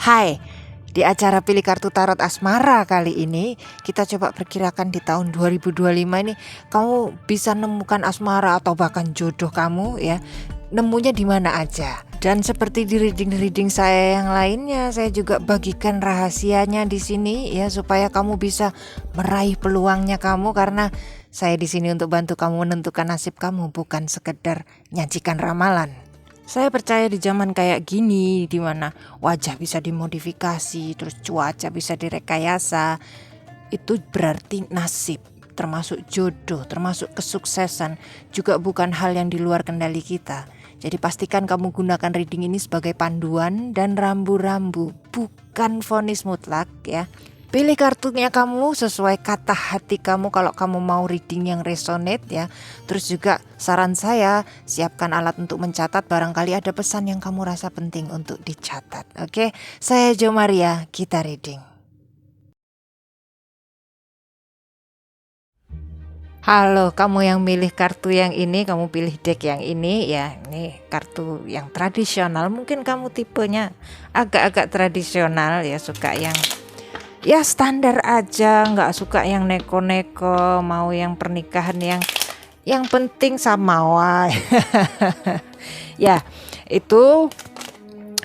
Hai, di acara pilih kartu tarot asmara kali ini kita coba perkirakan di tahun 2025 ini kamu bisa nemukan asmara atau bahkan jodoh kamu ya. Nemunya di mana aja. Dan seperti di reading saya yang lainnya, saya juga bagikan rahasianya di sini ya supaya kamu bisa meraih peluangnya kamu, karena saya di sini untuk bantu kamu menentukan nasib kamu, bukan sekedar nyajikan ramalan. Saya percaya di zaman kayak gini, di mana wajah bisa dimodifikasi, terus cuaca bisa direkayasa, itu berarti nasib, termasuk jodoh, termasuk kesuksesan, juga bukan hal yang di luar kendali kita. Jadi pastikan kamu gunakan reading ini sebagai panduan dan rambu-rambu, bukan vonis mutlak ya. Pilih kartunya kamu sesuai kata hati kamu kalau kamu mau reading yang resonate ya. Terus juga saran saya, siapkan alat untuk mencatat, barangkali ada pesan yang kamu rasa penting untuk dicatat. Oke, saya Jo Maria, kita reading. Halo, kamu yang milih kartu yang ini, kamu pilih deck yang ini ya. Ini kartu yang tradisional, mungkin kamu tipenya agak-agak tradisional ya, suka yang ya standar aja, nggak suka yang neko-neko, mau yang pernikahan yang penting samawa. Ya, itu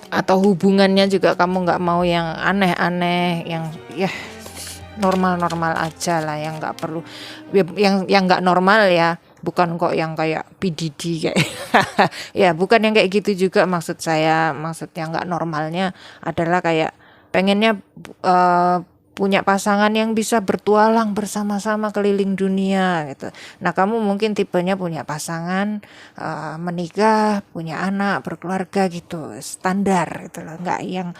atau hubungannya juga kamu nggak mau yang aneh-aneh, yang ya normal-normal aja lah, yang nggak perlu, yang nggak normal ya, bukan kok yang kayak PDD kayak ya bukan yang kayak gitu juga maksud saya. Maksudnya nggak normalnya adalah kayak pengennya punya pasangan yang bisa bertualang bersama-sama keliling dunia gitu. Nah, kamu mungkin tipenya punya pasangan, menikah, punya anak, berkeluarga gitu, standar gitu loh, nggak yang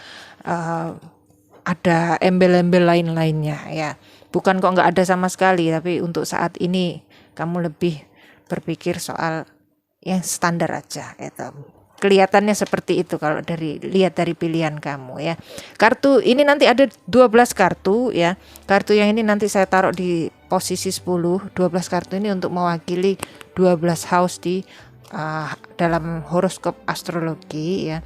ada embel-embel lain-lainnya ya. Bukan kok nggak ada sama sekali, tapi untuk saat ini kamu lebih berpikir soal yang standar aja gitu. Kelihatannya seperti itu kalau lihat dari pilihan kamu ya. Kartu ini nanti ada 12 kartu ya. Kartu yang ini nanti saya taruh di posisi 10. 12 kartu ini untuk mewakili 12 house di dalam horoskop astrologi ya.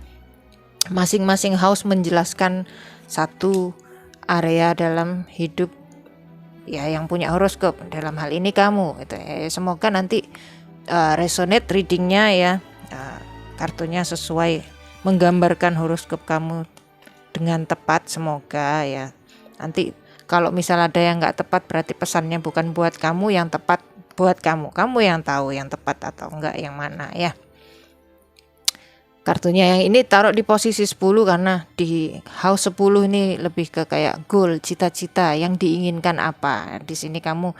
Masing-masing house menjelaskan satu area dalam hidup ya yang punya horoskop. Dalam hal ini kamu gitu ya. Semoga nanti resonate readingnya ya. Kartunya sesuai menggambarkan horoskop kamu dengan tepat, semoga ya. Nanti kalau misal ada yang nggak tepat, berarti pesannya bukan buat kamu, yang tepat buat kamu yang tahu yang tepat atau enggak yang mana ya. Kartunya yang ini taruh di posisi 10 karena di house 10 ini lebih ke kayak goal, cita-cita yang diinginkan apa. Di sini kamu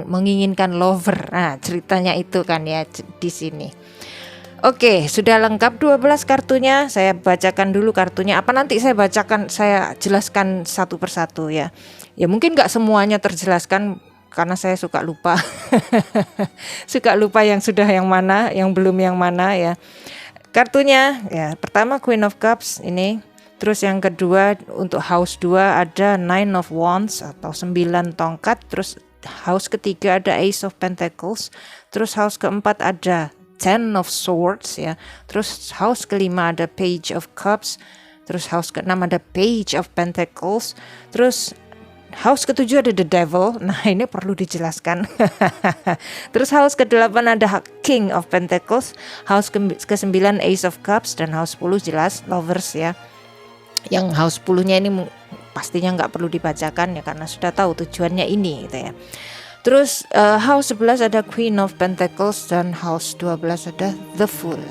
menginginkan lover. Nah, ceritanya itu kan ya di sini. Oke, sudah lengkap 12 kartunya. Saya bacakan dulu kartunya. Apa nanti saya bacakan, saya jelaskan satu persatu ya. Ya mungkin gak semuanya terjelaskan karena saya suka lupa. Suka lupa yang sudah yang mana, yang belum yang mana ya. Kartunya ya, pertama Queen of Cups ini. Terus yang kedua untuk house 2 ada Nine of Wands atau 9 tongkat. Terus house ketiga ada Ace of Pentacles. Terus house keempat ada Ten of Swords ya. Terus house kelima ada Page of Cups. Terus house keenam ada Page of Pentacles. Terus house ketujuh ada The Devil. Nah, ini perlu dijelaskan. Terus house ke-8 ada King of Pentacles. House ke-9 Ace of Cups. Dan house 10 jelas Lovers ya. Yang house 10-nya ini pastinya nggak perlu dibacakan ya, karena sudah tahu tujuannya ini gitu ya. Terus house 11 ada Queen of Pentacles dan house 12 ada The Fool.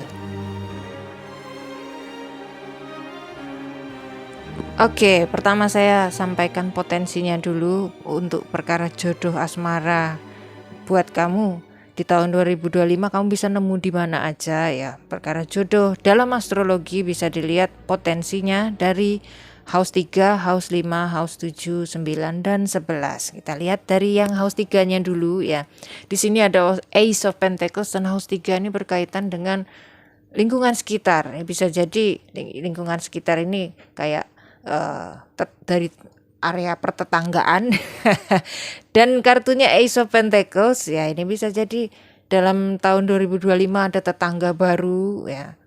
Oke, pertama saya sampaikan potensinya dulu untuk perkara jodoh asmara buat kamu. Di tahun 2025 kamu bisa nemu di mana aja ya. Perkara jodoh dalam astrologi bisa dilihat potensinya dari house 3, house 5, house 7, 9, dan 11. Kita lihat dari yang house 3-nya dulu ya. Di sini ada Ace of Pentacles dan house 3 ini berkaitan dengan lingkungan sekitar. Bisa jadi lingkungan sekitar ini kayak dari area pertetanggaan. Dan kartunya Ace of Pentacles ya, ini bisa jadi dalam tahun 2025 ada tetangga baru ya.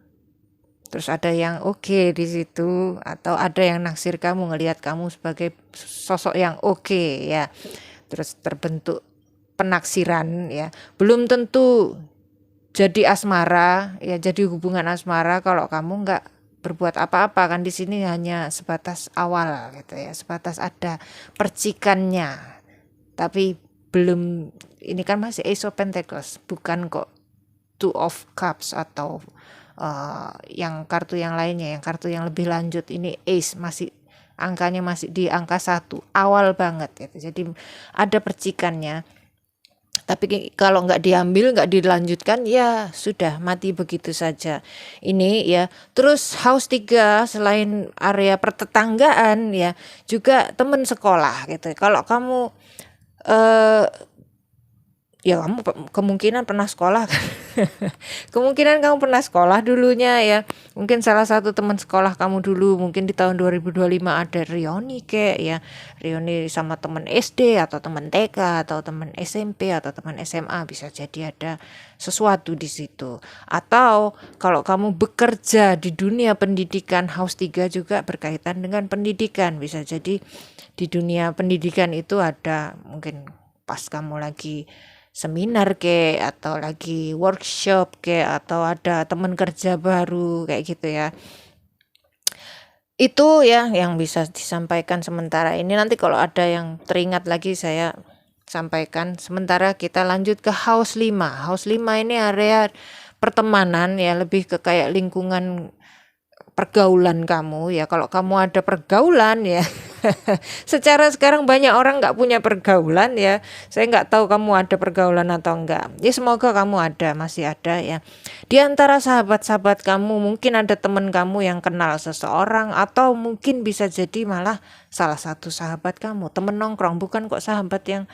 Terus ada yang oke di situ, atau ada yang naksir kamu, ngelihat kamu sebagai sosok yang oke ya. Terus terbentuk penaksiran ya. Belum tentu jadi asmara ya, jadi hubungan asmara kalau kamu nggak berbuat apa-apa kan. Di sini hanya sebatas awal gitu ya, sebatas ada percikannya, tapi belum. Ini kan masih Ace of Pentacles, bukan kok Two of Cups atau yang kartu yang lainnya, yang kartu yang lebih lanjut. Ini Ace, masih angkanya masih di angka 1, awal banget gitu. Jadi ada percikannya. Tapi kalau nggak diambil, nggak dilanjutkan, ya sudah mati begitu saja. Ini ya. Terus house 3 selain area pertetanggaan ya, juga teman sekolah gitu. Kalau kamu ya kamu kemungkinan pernah sekolah kan. Kemungkinan kamu pernah sekolah dulunya ya. Mungkin salah satu teman sekolah kamu dulu, mungkin di tahun 2025 ada reuni kayak ya. Reuni sama teman SD atau teman TK atau teman SMP atau teman SMA, bisa jadi ada sesuatu di situ. Atau kalau kamu bekerja di dunia pendidikan, house 3 juga berkaitan dengan pendidikan. Bisa jadi di dunia pendidikan itu ada mungkin pas kamu lagi seminar ke, atau lagi workshop ke, atau ada teman kerja baru kayak gitu ya. Itu ya yang bisa disampaikan sementara ini. Nanti kalau ada yang teringat lagi saya sampaikan. Sementara kita lanjut ke house 5. House 5 ini area pertemanan ya, lebih ke kayak lingkungan pergaulan kamu ya. Kalau kamu ada pergaulan ya, secara sekarang banyak orang nggak punya pergaulan ya. Saya nggak tahu kamu ada pergaulan atau enggak. Ya semoga kamu ada, masih ada ya. Di antara sahabat-sahabat kamu mungkin ada teman kamu yang kenal seseorang, atau mungkin bisa jadi malah salah satu sahabat kamu, temen nongkrong, bukan kok sahabat yang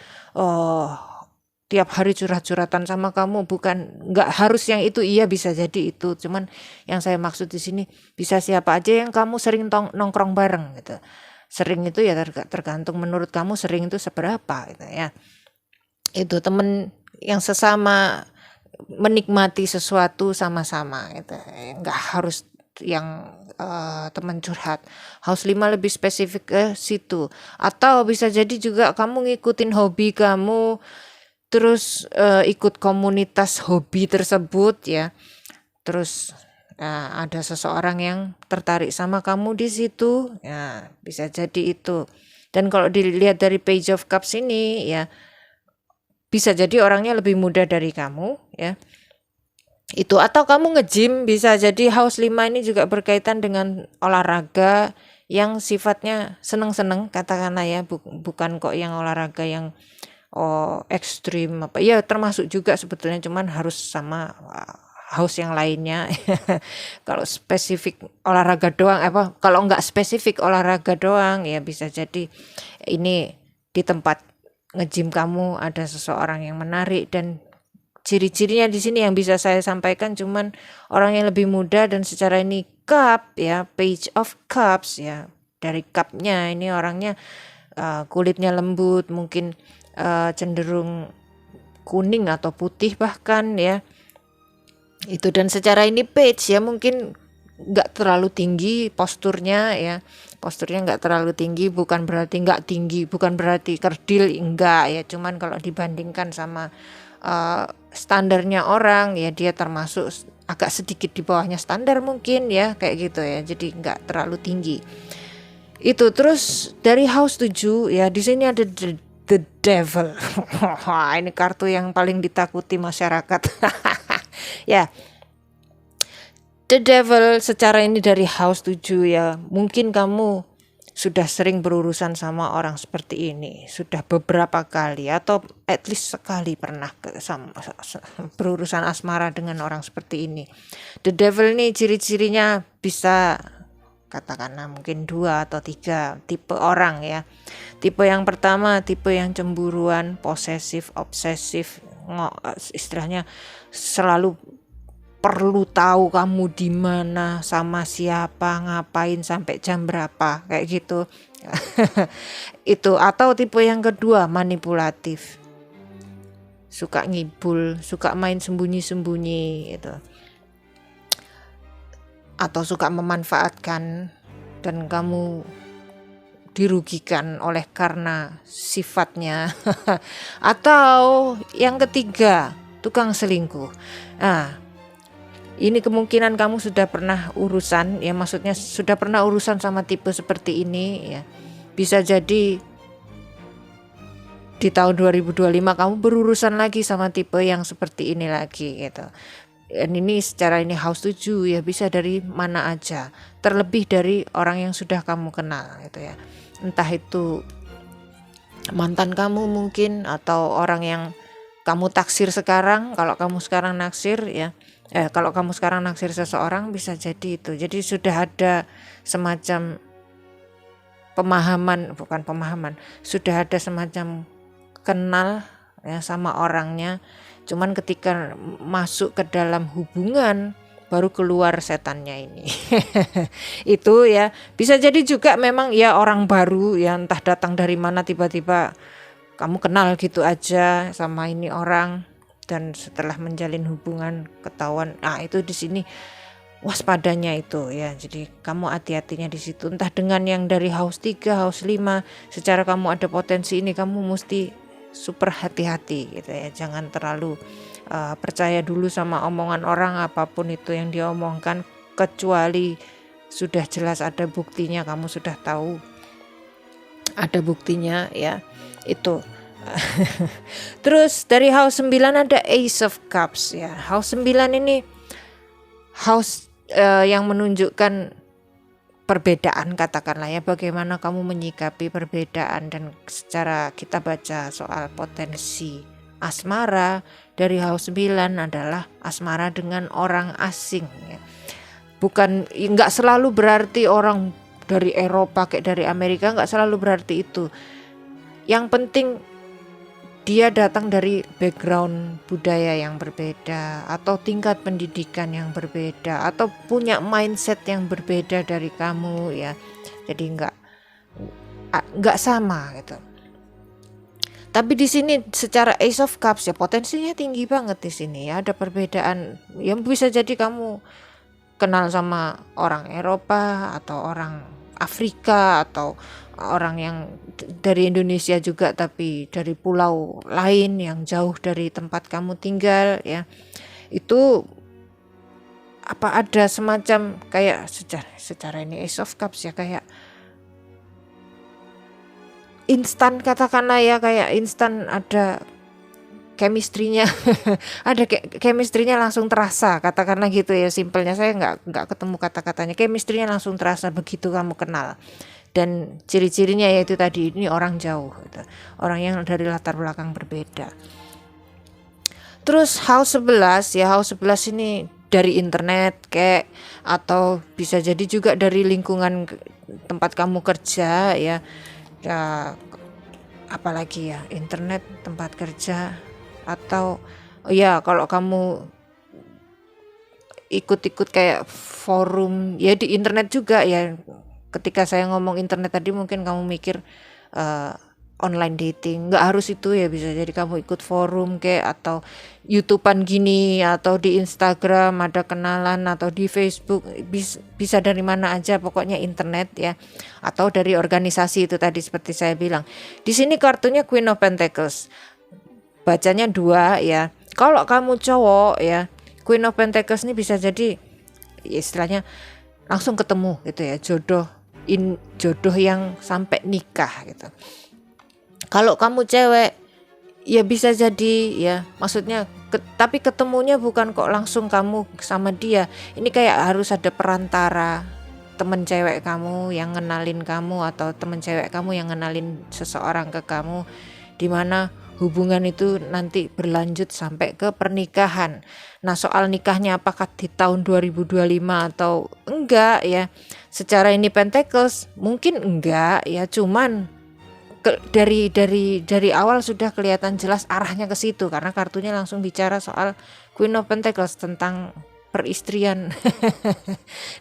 tiap hari curhat-curhatan sama kamu, bukan, nggak harus yang itu, iya bisa jadi itu. Cuman yang saya maksud di sini bisa siapa aja yang kamu sering nongkrong bareng gitu. Sering itu ya tergantung menurut kamu sering itu seberapa gitu ya. Itu temen yang sesama menikmati sesuatu sama-sama gitu. Nggak harus yang teman curhat. House 5 lebih spesifik ke situ. Atau bisa jadi juga kamu ngikutin hobi kamu, terus ikut komunitas hobi tersebut ya. Terus ada seseorang yang tertarik sama kamu di situ ya, bisa jadi itu. Dan kalau dilihat dari Page of Cups ini ya, bisa jadi orangnya lebih muda dari kamu ya. Itu, atau kamu nge-gym, bisa jadi house 5 ini juga berkaitan dengan olahraga yang sifatnya seneng-seneng katakanlah ya, bukan kok yang olahraga yang ekstrim apa ya, termasuk juga sebetulnya, cuman harus sama house yang lainnya. Kalau spesifik olahraga doang kalau nggak spesifik olahraga doang ya, bisa jadi ini di tempat nge-gym kamu ada seseorang yang menarik. Dan ciri-cirinya di sini yang bisa saya sampaikan cuman orang yang lebih muda, dan secara ini cup ya, Page of Cups ya, dari cupnya ini orangnya kulitnya lembut, mungkin cenderung kuning atau putih bahkan ya. Itu, dan secara ini page ya, mungkin nggak terlalu tinggi posturnya ya. Posturnya nggak terlalu tinggi, bukan berarti nggak tinggi, bukan berarti kerdil, enggak ya. Cuman kalau dibandingkan sama standarnya orang ya, dia termasuk agak sedikit di bawahnya standar mungkin ya, kayak gitu ya. Jadi nggak terlalu tinggi. Itu. Terus dari house 7 ya, di sini ada the devil. Ini kartu yang paling ditakuti masyarakat. Ya. The devil secara ini dari house 7 ya. Mungkin kamu sudah sering berurusan sama orang seperti ini, sudah beberapa kali atau at least sekali pernah berurusan asmara dengan orang seperti ini. The devil ini ciri-cirinya bisa katakanlah mungkin 2 atau 3 tipe orang ya. Tipe yang pertama, tipe yang cemburuan, posesif, obsesif, istilahnya selalu perlu tahu kamu di mana, sama siapa, ngapain, sampai jam berapa, kayak gitu. Itu. Atau tipe yang kedua, manipulatif, suka ngibul, suka main sembunyi-sembunyi gitu. atau suka memanfaatkan dan kamu dirugikan oleh karena sifatnya. Atau yang ketiga, tukang selingkuh. Nah, ini kemungkinan kamu sudah pernah urusan, ya maksudnya sudah pernah urusan sama tipe seperti ini ya. Bisa jadi di tahun 2025 kamu berurusan lagi sama tipe yang seperti ini lagi gitu. Dan ini secara ini house 7 ya, bisa dari mana aja, terlebih dari orang yang sudah kamu kenal gitu ya. Entah itu mantan kamu mungkin, atau orang yang kamu taksir sekarang. Kalau kamu sekarang naksir ya, kalau kamu sekarang naksir seseorang, bisa jadi itu. Jadi sudah ada semacam sudah ada semacam kenal ya sama orangnya. Cuman ketika masuk ke dalam hubungan baru keluar setannya ini. Itu ya, bisa jadi juga memang ya orang baru ya, entah datang dari mana, tiba-tiba kamu kenal gitu aja sama ini orang, dan setelah menjalin hubungan ketahuan. Itu di sini waspadanya itu ya. Jadi kamu hati-hatinya di situ, entah dengan yang dari house 3, house 5. Secara kamu ada potensi ini, kamu mesti super hati-hati gitu ya. Jangan terlalu percaya dulu sama omongan orang, apapun itu yang dia omongkan, kecuali sudah jelas ada buktinya, kamu sudah tahu ada buktinya ya itu. Terus dari house 9 ada Ace of Cups ya. House 9 ini house yang menunjukkan perbedaan, katakanlah ya, bagaimana kamu menyikapi perbedaan. Dan secara kita baca soal potensi asmara dari house 9 adalah asmara dengan orang asing ya. Bukan, nggak selalu berarti orang dari Eropa kayak dari Amerika, nggak selalu berarti itu. Yang penting dia datang dari background budaya yang berbeda, atau tingkat pendidikan yang berbeda, atau punya mindset yang berbeda dari kamu ya. Jadi nggak sama gitu. Tapi di sini secara Ace of Cups ya, potensinya tinggi banget di sini ya. Ada perbedaan yang bisa jadi kamu kenal sama orang Eropa atau orang Afrika, atau orang yang dari Indonesia juga tapi dari pulau lain yang jauh dari tempat kamu tinggal ya. Itu ada semacam kayak secara ini Ace of Cups ya, kayak instan, katakanlah ya, kayak instan ada chemistry-nya. Ada chemistry-nya langsung terasa, katakanlah gitu ya, simpelnya. Saya nggak ketemu kata-katanya, chemistry-nya langsung terasa begitu kamu kenal. Dan ciri-cirinya yaitu tadi, ini orang jauh gitu. Orang yang dari latar belakang berbeda. Terus house 11 ya, house 11 ini dari internet kayak, atau bisa jadi juga dari lingkungan tempat kamu kerja ya. Apalagi ya, internet, tempat kerja, atau ya kalau kamu ikut-ikut kayak forum ya di internet juga ya. Ketika saya ngomong internet tadi mungkin kamu mikir online dating, nggak harus itu ya. Bisa jadi kamu ikut forum kayak, atau YouTubean gini, atau di Instagram ada kenalan, atau di Facebook, bisa dari mana aja, pokoknya internet ya. Atau dari organisasi itu tadi seperti saya bilang. Di sini kartunya Queen of Pentacles, bacanya 2 ya. Kalau kamu cowok ya, Queen of Pentacles ini bisa jadi ya, istilahnya langsung ketemu gitu ya, jodoh yang sampai nikah gitu. Kalau kamu cewek ya bisa jadi ya, maksudnya tapi ketemunya bukan kok langsung kamu sama dia. Ini kayak harus ada perantara, temen cewek kamu yang ngenalin kamu, atau temen cewek kamu yang ngenalin seseorang ke kamu, dimana hubungan itu nanti berlanjut sampai ke pernikahan. Nah, soal nikahnya apakah di tahun 2025 atau enggak ya, secara ini Pentacles mungkin enggak ya, cuman dari awal sudah kelihatan jelas arahnya ke situ, karena kartunya langsung bicara soal Queen of Pentacles, tentang peristrian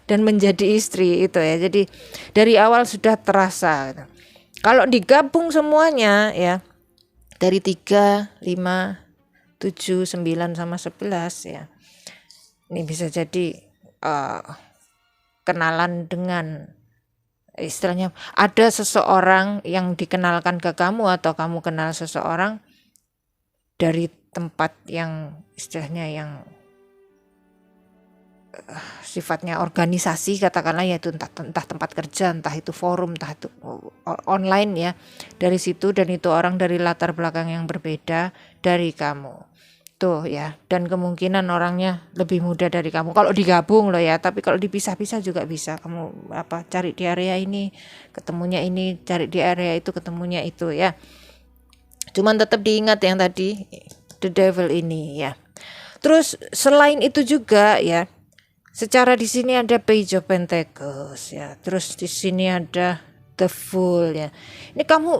dan menjadi istri itu ya. Jadi dari awal sudah terasa gitu. Kalau digabung semuanya ya, dari 3, 5, 7, 9 sama 11 ya, ini bisa jadi kenalan dengan, istilahnya ada seseorang yang dikenalkan ke kamu atau kamu kenal seseorang dari tempat yang istilahnya yang sifatnya organisasi, katakanlah, yaitu entah tempat kerja, entah itu forum, entah itu online ya, dari situ, dan itu orang dari latar belakang yang berbeda dari kamu tuh ya, dan kemungkinan orangnya lebih muda dari kamu kalau digabung loh ya, tapi kalau dipisah-pisah juga bisa. Kamu cari di area ini ketemunya ini, cari di area itu ketemunya itu ya. Cuman tetap diingat yang tadi, the devil ini ya. Terus selain itu juga ya, secara di sini ada Page of Pentacles ya. Terus di sini ada The Fool ya. Ini kamu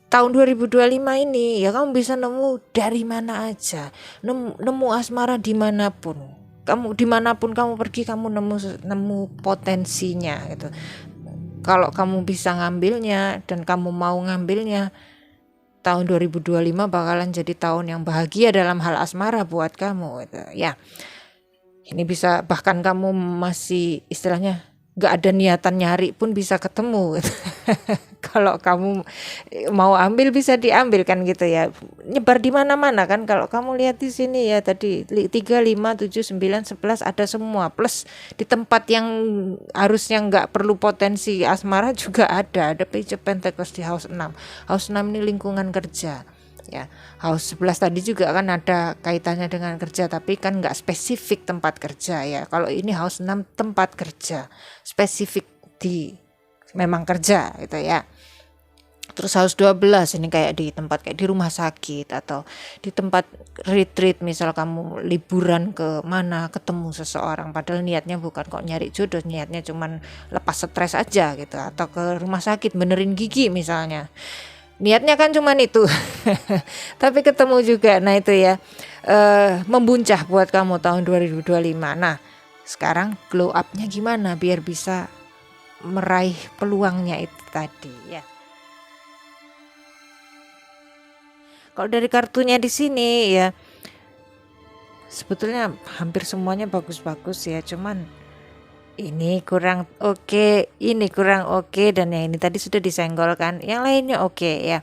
tahun 2025 ini ya, kamu bisa nemu dari mana aja. Nemu asmara dimanapun. Dimanapun kamu pergi, kamu nemu potensinya gitu. Kalau kamu bisa ngambilnya dan kamu mau ngambilnya, tahun 2025 bakalan jadi tahun yang bahagia dalam hal asmara buat kamu gitu ya. Ini bisa, bahkan kamu masih istilahnya gak ada niatan nyari pun bisa ketemu gitu. Kalau kamu mau ambil bisa diambil kan gitu ya. Nyebar di mana-mana kan, kalau kamu lihat di sini ya tadi 3, 5, 7, 9, 11 ada semua. Plus di tempat yang harusnya gak perlu potensi asmara juga ada Page of Pentacles di House 6. House 6 ini lingkungan kerja. Ya, House 11 tadi juga kan ada kaitannya dengan kerja, tapi kan nggak spesifik tempat kerja ya. Kalau ini House 6 tempat kerja, spesifik di memang kerja gitu ya. Terus House 12 ini kayak di tempat kayak di rumah sakit atau di tempat retreat, misal kamu liburan ke mana, ketemu seseorang padahal niatnya bukan kok nyari jodoh, niatnya cuman lepas stres aja gitu, atau ke rumah sakit benerin gigi misalnya. Niatnya kan cuman itu tapi ketemu juga. Nah itu ya, membuncah buat kamu tahun 2025. Nah sekarang glow up-nya gimana biar bisa meraih peluangnya itu tadi ya. Kalau dari kartunya di sini ya, sebetulnya hampir semuanya bagus-bagus ya, cuman ini kurang oke, ini kurang oke, dan yang ini tadi sudah disenggolkan, yang lainnya oke ya.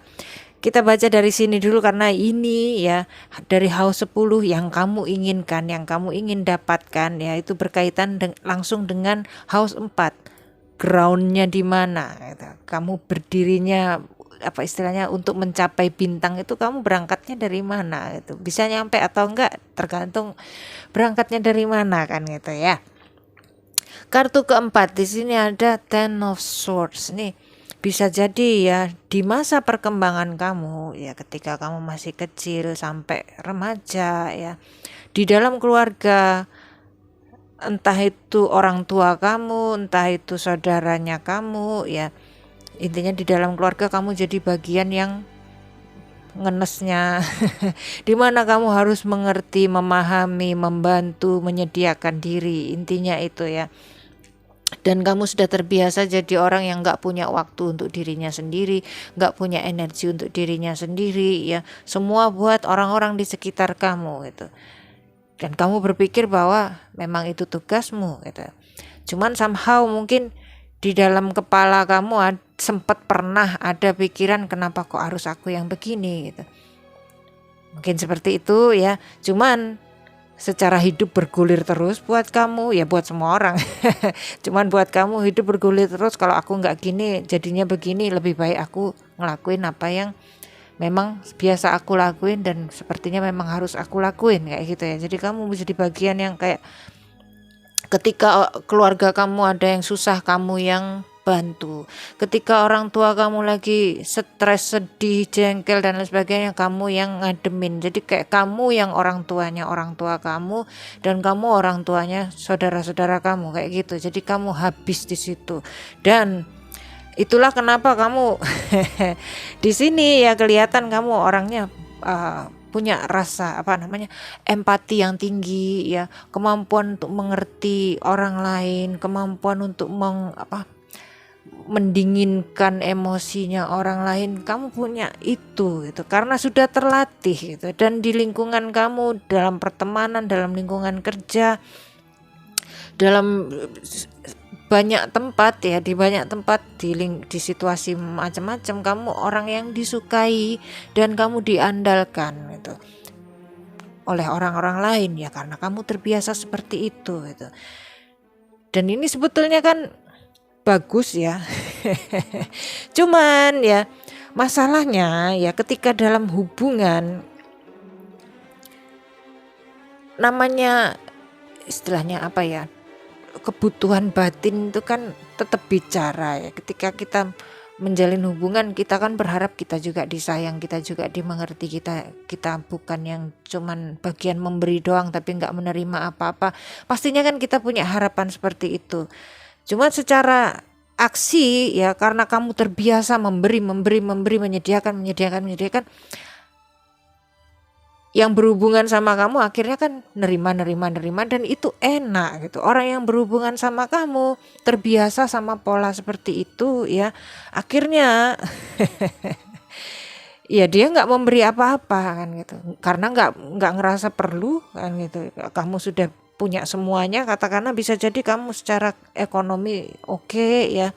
Kita baca dari sini dulu karena ini ya dari House 10 yang kamu inginkan, yang kamu ingin dapatkan ya, itu berkaitan langsung dengan House 4. Groundnya di mana gitu. Kamu berdirinya apa istilahnya untuk mencapai bintang itu, kamu berangkatnya dari mana gitu. Bisa nyampe atau enggak tergantung berangkatnya dari mana kan gitu ya. Kartu keempat di sini ada Ten of Swords. Nih bisa jadi ya di masa perkembangan kamu ya, ketika kamu masih kecil sampai remaja ya, di dalam keluarga, entah itu orang tua kamu, entah itu saudaranya kamu ya, intinya di dalam keluarga kamu jadi bagian yang ngenesnya dimana kamu harus mengerti, memahami, membantu, menyediakan diri, intinya itu ya. Dan kamu sudah terbiasa jadi orang yang gak punya waktu untuk dirinya sendiri, gak punya energi untuk dirinya sendiri ya, semua buat orang-orang di sekitar kamu gitu. Dan kamu berpikir bahwa memang itu tugasmu gitu. Cuman somehow mungkin di dalam kepala kamu sempat pernah ada pikiran, kenapa kok harus aku yang begini gitu. Mungkin seperti itu ya. Cuman secara hidup bergulir terus buat kamu ya, buat semua orang cuman buat kamu hidup bergulir terus, kalau aku nggak gini jadinya begini, lebih baik aku ngelakuin apa yang memang biasa aku lakuin dan sepertinya memang harus aku lakuin kayak gitu ya. Jadi kamu bisa di bagian yang kayak ketika keluarga kamu ada yang susah, kamu yang bantu. Ketika orang tua kamu lagi stres, sedih, jengkel dan lain sebagainya, kamu yang ngademin. Jadi kayak kamu yang orang tuanya orang tua kamu, dan kamu orang tuanya saudara-saudara kamu kayak gitu. Jadi kamu habis di situ. Dan itulah kenapa kamu di sini ya kelihatan kamu orangnya punya rasa empati yang tinggi ya, kemampuan untuk mengerti orang lain, kemampuan untuk mendinginkan emosinya orang lain. Kamu punya itu gitu karena sudah terlatih gitu. Dan di lingkungan kamu, dalam pertemanan, dalam lingkungan kerja, dalam banyak tempat ya, di banyak tempat di situasi macam-macam kamu orang yang disukai dan kamu diandalkan gitu oleh orang-orang lain ya, karena kamu terbiasa seperti itu gitu. Dan ini sebetulnya kan bagus ya. Cuman ya masalahnya ya ketika dalam hubungan namanya istilahnya apa ya, kebutuhan batin itu kan tetap bicara ya. Ketika kita menjalin hubungan, kita kan berharap kita juga disayang, kita juga dimengerti, kita bukan yang cuman bagian memberi doang tapi nggak menerima apa-apa. Pastinya kan kita punya harapan seperti itu. Cuma secara aksi ya, karena kamu terbiasa memberi, menyediakan, yang berhubungan sama kamu akhirnya kan nerima dan itu enak gitu. Orang yang berhubungan sama kamu terbiasa sama pola seperti itu ya, akhirnya ya dia nggak memberi apa-apa kan gitu, karena nggak ngerasa perlu kan gitu. Kamu sudah punya semuanya, katakanlah bisa jadi kamu secara ekonomi oke ya,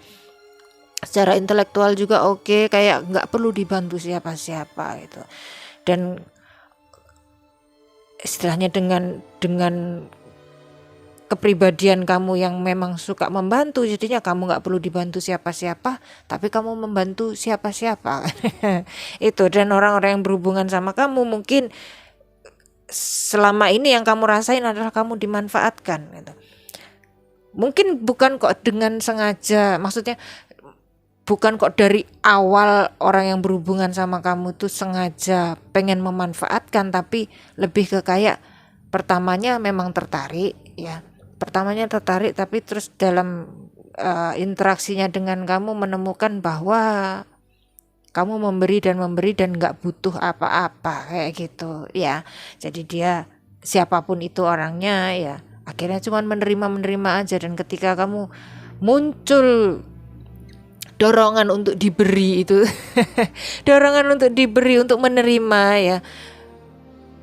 secara intelektual juga oke, kayak nggak perlu dibantu siapa-siapa gitu. Dan istilahnya dengan kepribadian kamu yang memang suka membantu, jadinya kamu nggak perlu dibantu siapa-siapa, tapi kamu membantu siapa-siapa. Itu. Dan orang-orang yang berhubungan sama kamu mungkin selama ini yang kamu rasain adalah kamu dimanfaatkan gitu. Mungkin bukan kok dengan sengaja, maksudnya bukan kok dari awal orang yang berhubungan sama kamu tuh sengaja pengen memanfaatkan, tapi lebih ke kayak pertamanya memang tertarik ya. Pertamanya tertarik, tapi terus dalam interaksinya dengan kamu menemukan bahwa kamu memberi dan gak butuh apa-apa kayak gitu ya. Jadi dia siapapun itu orangnya ya, akhirnya cuma menerima aja. Dan ketika kamu muncul dorongan untuk diberi itu dorongan untuk diberi, untuk menerima ya,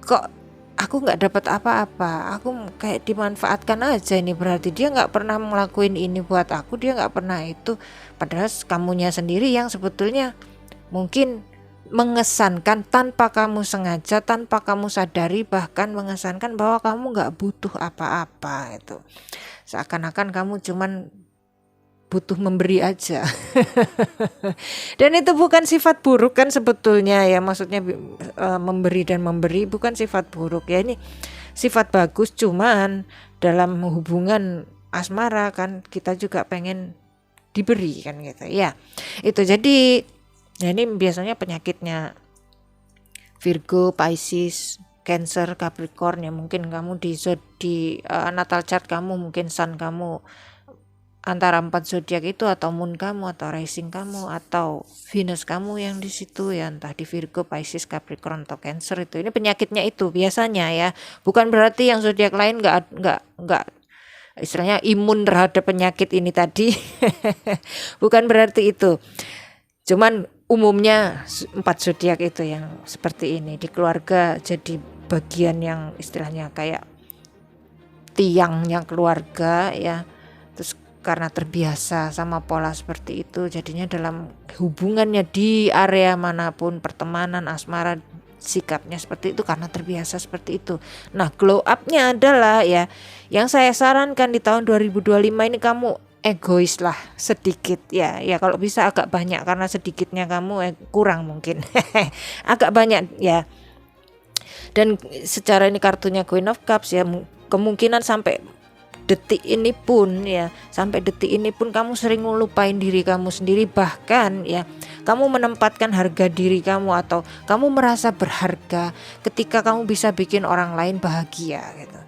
kok aku nggak dapat apa-apa, aku kayak dimanfaatkan aja, ini berarti dia nggak pernah ngelakuin ini buat aku, dia nggak pernah itu, padahal kamunya sendiri yang sebetulnya mungkin mengesankan tanpa kamu sengaja, tanpa kamu sadari, bahkan mengesankan bahwa kamu nggak butuh apa-apa itu, seakan-akan kamu cuman butuh memberi aja. Dan itu bukan sifat buruk kan sebetulnya ya, maksudnya memberi bukan sifat buruk ya, ini sifat bagus. Cuman dalam hubungan asmara kan kita juga pengen diberi kan gitu ya. Itu jadi ya, ini biasanya penyakitnya Virgo, Pisces, Cancer, Capricorn ya. Mungkin kamu di natal chart kamu, mungkin sun kamu antara 4 zodiak itu, atau moon kamu, atau rising kamu, atau Venus kamu yang di situ ya, entah di Virgo, Pisces, Capricorn atau Cancer itu. Ini penyakitnya itu biasanya ya. Bukan berarti yang zodiak lain enggak istilahnya imun terhadap penyakit ini tadi. Bukan berarti itu. Cuman umumnya 4 zodiak itu yang seperti ini. Di keluarga jadi bagian yang istilahnya kayak tiangnya keluarga ya. Terus karena terbiasa sama pola seperti itu, jadinya dalam hubungannya di area manapun, pertemanan, asmara, sikapnya seperti itu karena terbiasa seperti itu. Nah, glow up-nya adalah ya, yang saya sarankan di tahun 2025 ini kamu egois lah sedikit ya. Ya kalau bisa agak banyak, karena sedikitnya kamu kurang mungkin. Agak banyak ya. Dan secara ini kartunya Queen of Cups ya, kemungkinan sampai detik ini pun kamu sering ngelupain diri kamu sendiri, bahkan ya kamu menempatkan harga diri kamu atau kamu merasa berharga ketika kamu bisa bikin orang lain bahagia gitu.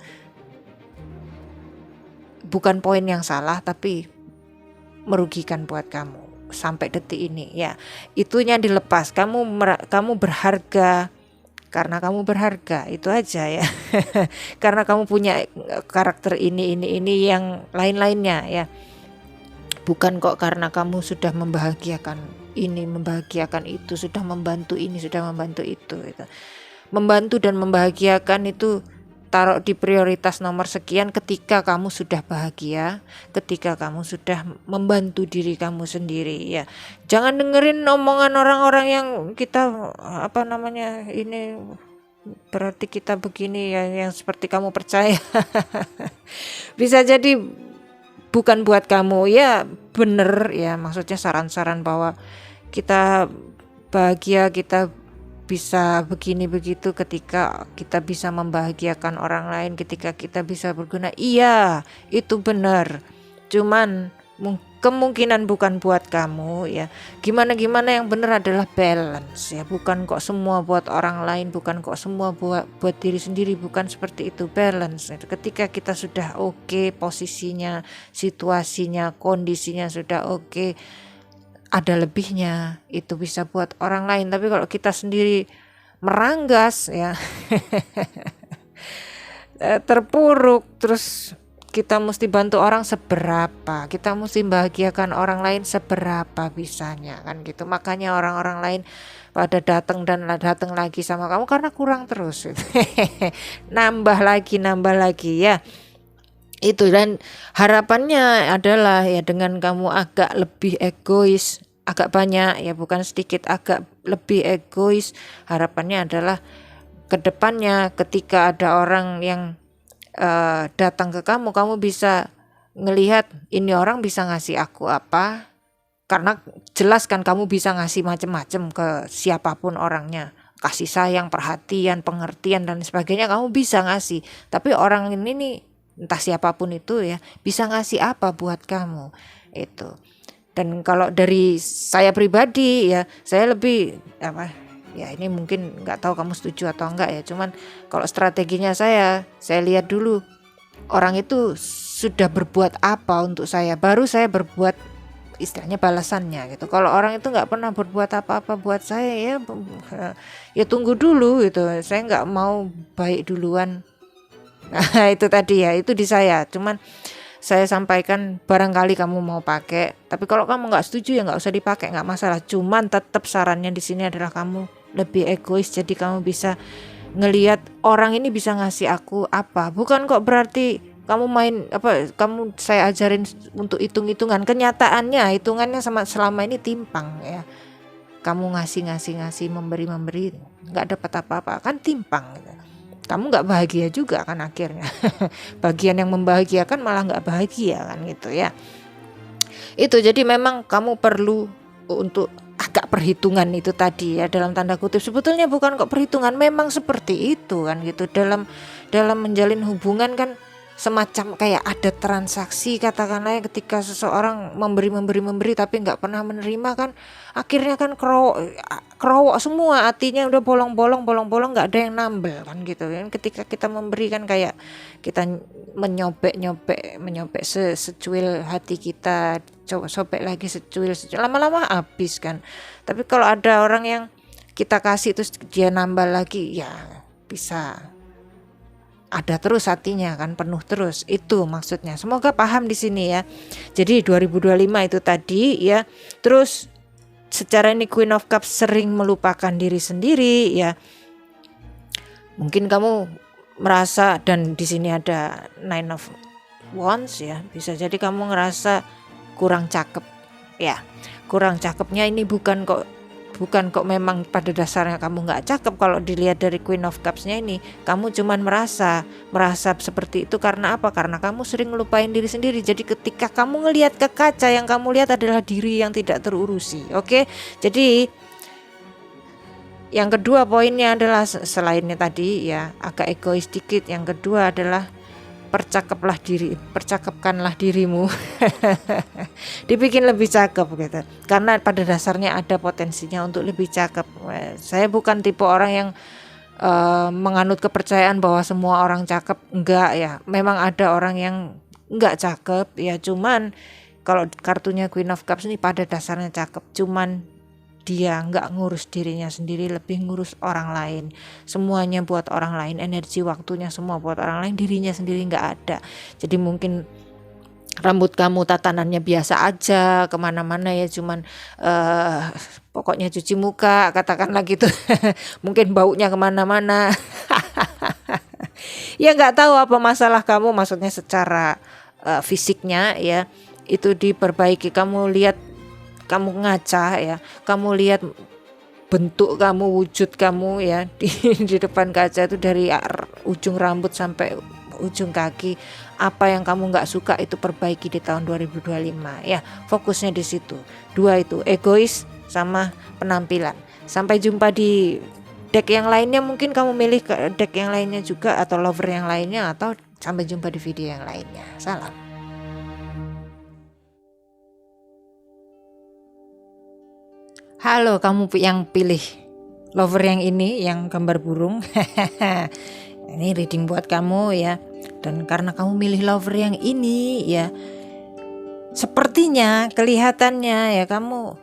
Bukan poin yang salah, tapi merugikan buat kamu sampai detik ini ya. Itunya dilepas, kamu berharga karena kamu berharga, itu aja ya. Karena kamu punya karakter ini yang lain-lainnya ya. Bukan kok karena kamu sudah membahagiakan ini, membahagiakan itu, sudah membantu ini, sudah membantu itu gitu. Membantu dan membahagiakan itu taruh di prioritas nomor sekian ketika kamu sudah bahagia, ketika kamu sudah membantu diri kamu sendiri ya. Jangan dengerin omongan orang-orang yang kita ini berarti kita begini ya, yang seperti kamu percaya. Bisa jadi bukan buat kamu ya, bener ya, maksudnya saran-saran bahwa kita bahagia, kita bisa begini begitu ketika kita bisa membahagiakan orang lain, ketika kita bisa berguna. Iya, itu benar. Cuman kemungkinan bukan buat kamu ya. Gimana yang benar adalah balance ya. Bukan kok semua buat orang lain, bukan kok semua buat diri sendiri, bukan seperti itu. Balance. Ketika kita sudah oke, posisinya, situasinya, kondisinya sudah oke, ada lebihnya, itu bisa buat orang lain. Tapi kalau kita sendiri meranggas ya terpuruk, terus kita mesti bantu orang seberapa, kita mesti bahagiakan orang lain seberapa bisanya kan gitu. Makanya orang-orang lain pada datang lagi sama kamu karena kurang terus nambah lagi ya. Itu, dan harapannya adalah ya dengan kamu agak lebih egois, agak banyak ya, bukan sedikit, agak lebih egois, harapannya adalah kedepannya ketika ada orang yang datang ke kamu bisa ngelihat ini orang bisa ngasih aku apa, karena jelas kan kamu bisa ngasih macam-macam ke siapapun orangnya, kasih sayang, perhatian, pengertian dan sebagainya kamu bisa ngasih, tapi orang ini nih entah siapapun itu ya bisa ngasih apa buat kamu itu. Dan kalau dari saya pribadi ya, saya lebih ya ini mungkin nggak tahu kamu setuju atau enggak ya, cuman kalau strateginya saya lihat dulu orang itu sudah berbuat apa untuk saya, baru saya berbuat istilahnya balasannya gitu. Kalau orang itu nggak pernah berbuat apa-apa buat saya ya tunggu dulu gitu, saya nggak mau baik duluan. Nah itu tadi ya, itu di saya. Cuman saya sampaikan barangkali kamu mau pakai, tapi kalau kamu nggak setuju ya nggak usah dipakai, nggak masalah. Cuman tetap sarannya di sini adalah kamu lebih egois, jadi kamu bisa ngelihat orang ini bisa ngasih aku apa. Bukan kok berarti kamu saya ajarin untuk hitung-hitungan. Kenyataannya hitungannya selama ini timpang ya. Kamu ngasih memberi nggak dapat apa-apa kan, timpang gitu. Kamu nggak bahagia juga kan akhirnya. Bagian yang membahagiakan malah nggak bahagia kan gitu ya. Itu jadi memang kamu perlu untuk agak perhitungan itu tadi ya, dalam tanda kutip. Sebetulnya bukan kok perhitungan, memang seperti itu kan gitu. Dalam menjalin hubungan kan semacam kayak ada transaksi katakanlah, ketika seseorang memberi tapi nggak pernah menerima kan, akhirnya kan kerowok semua, hatinya udah bolong-bolong nggak ada yang nambel kan gitu kan. Ketika kita memberi kan kayak kita menyobek secuil hati kita, coba sobek lagi secuil, lama-lama habis kan. Tapi kalau ada orang yang kita kasih terus dia nambah lagi ya bisa ada terus hatinya kan, penuh terus. Itu maksudnya. Semoga paham di sini ya. Jadi 2025 itu tadi ya. Terus secara ini Queen of Cups sering melupakan diri sendiri ya. Mungkin kamu merasa, dan di sini ada Nine of Wands ya. Bisa jadi kamu ngerasa kurang cakep ya. Kurang cakepnya ini bukan kok memang pada dasarnya kamu nggak cakep. Kalau dilihat dari Queen of Cups-nya ini, kamu cuman merasa seperti itu karena apa? Karena kamu sering ngelupain diri sendiri. Jadi ketika kamu ngelihat ke kaca, yang kamu lihat adalah diri yang tidak terurusi. Oke? Jadi yang kedua poinnya adalah, selainnya tadi ya agak egois dikit, yang kedua adalah percakapkanlah dirimu. Dibikin lebih cakep gitu. Karena pada dasarnya ada potensinya untuk lebih cakep. Saya bukan tipe orang yang menganut kepercayaan bahwa semua orang cakep, enggak ya. Memang ada orang yang enggak cakep ya, cuman kalau kartunya Queen of Cups ini pada dasarnya cakep, cuman dia nggak ngurus dirinya sendiri, lebih ngurus orang lain. Semuanya buat orang lain, energi waktunya semua buat orang lain, dirinya sendiri nggak ada. Jadi mungkin rambut kamu tatanannya biasa aja, kemana-mana ya cuman pokoknya cuci muka katakanlah gitu. Mungkin baunya kemana-mana. Ya nggak tahu apa masalah kamu, maksudnya secara fisiknya ya itu diperbaiki. Kamu lihat, kamu ngaca ya, kamu lihat bentuk kamu, wujud kamu ya di depan kaca itu dari ujung rambut sampai ujung kaki. Apa yang kamu nggak suka itu perbaiki di tahun 2025 ya, fokusnya di situ. Dua itu, egois sama penampilan. Sampai jumpa di deck yang lainnya, mungkin kamu milih ke deck yang lainnya juga atau lover yang lainnya, atau sampai jumpa di video yang lainnya. Salam. Halo, kamu yang pilih lover yang ini, yang gambar burung. Ini reading buat kamu ya. Dan karena kamu milih lover yang ini ya, sepertinya kelihatannya ya kamu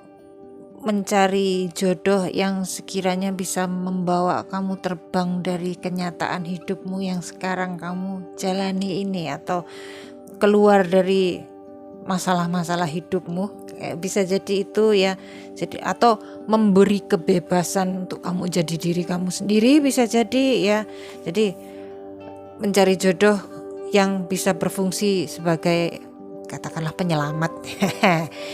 mencari jodoh yang sekiranya bisa membawa kamu terbang dari kenyataan hidupmu yang sekarang kamu jalani ini, atau keluar dari masalah-masalah hidupmu. Bisa jadi itu ya, jadi atau memberi kebebasan untuk kamu jadi diri kamu sendiri, bisa jadi ya. Jadi mencari jodoh yang bisa berfungsi sebagai katakanlah penyelamat.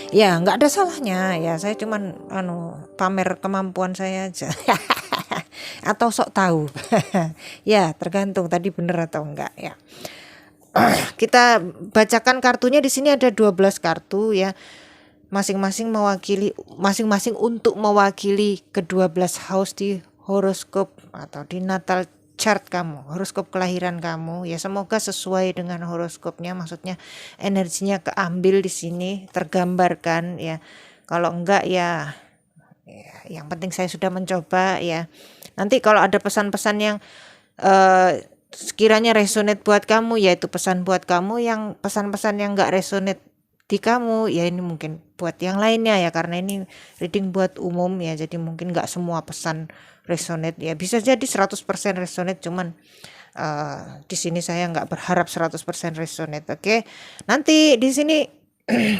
Ya nggak ada salahnya ya, saya cuman pamer kemampuan saya aja. Atau sok tahu. Ya tergantung tadi bener atau enggak ya. Kita bacakan kartunya. Di sini ada 12 kartu ya, masing-masing untuk mewakili ke-12 house di horoskop atau di natal chart kamu, horoskop kelahiran kamu ya. Semoga sesuai dengan horoskopnya, maksudnya energinya keambil di sini, tergambarkan ya. Kalau enggak ya yang penting saya sudah mencoba ya. Nanti kalau ada pesan-pesan yang sekiranya resonate buat kamu, yaitu pesan buat kamu. Yang pesan-pesan yang enggak resonate di kamu ya, ini mungkin buat yang lainnya ya, karena ini reading buat umum ya, jadi mungkin enggak semua pesan resonate ya. Bisa jadi 100% resonate, cuman di sini saya enggak berharap 100% resonate. Oke. Nanti di sini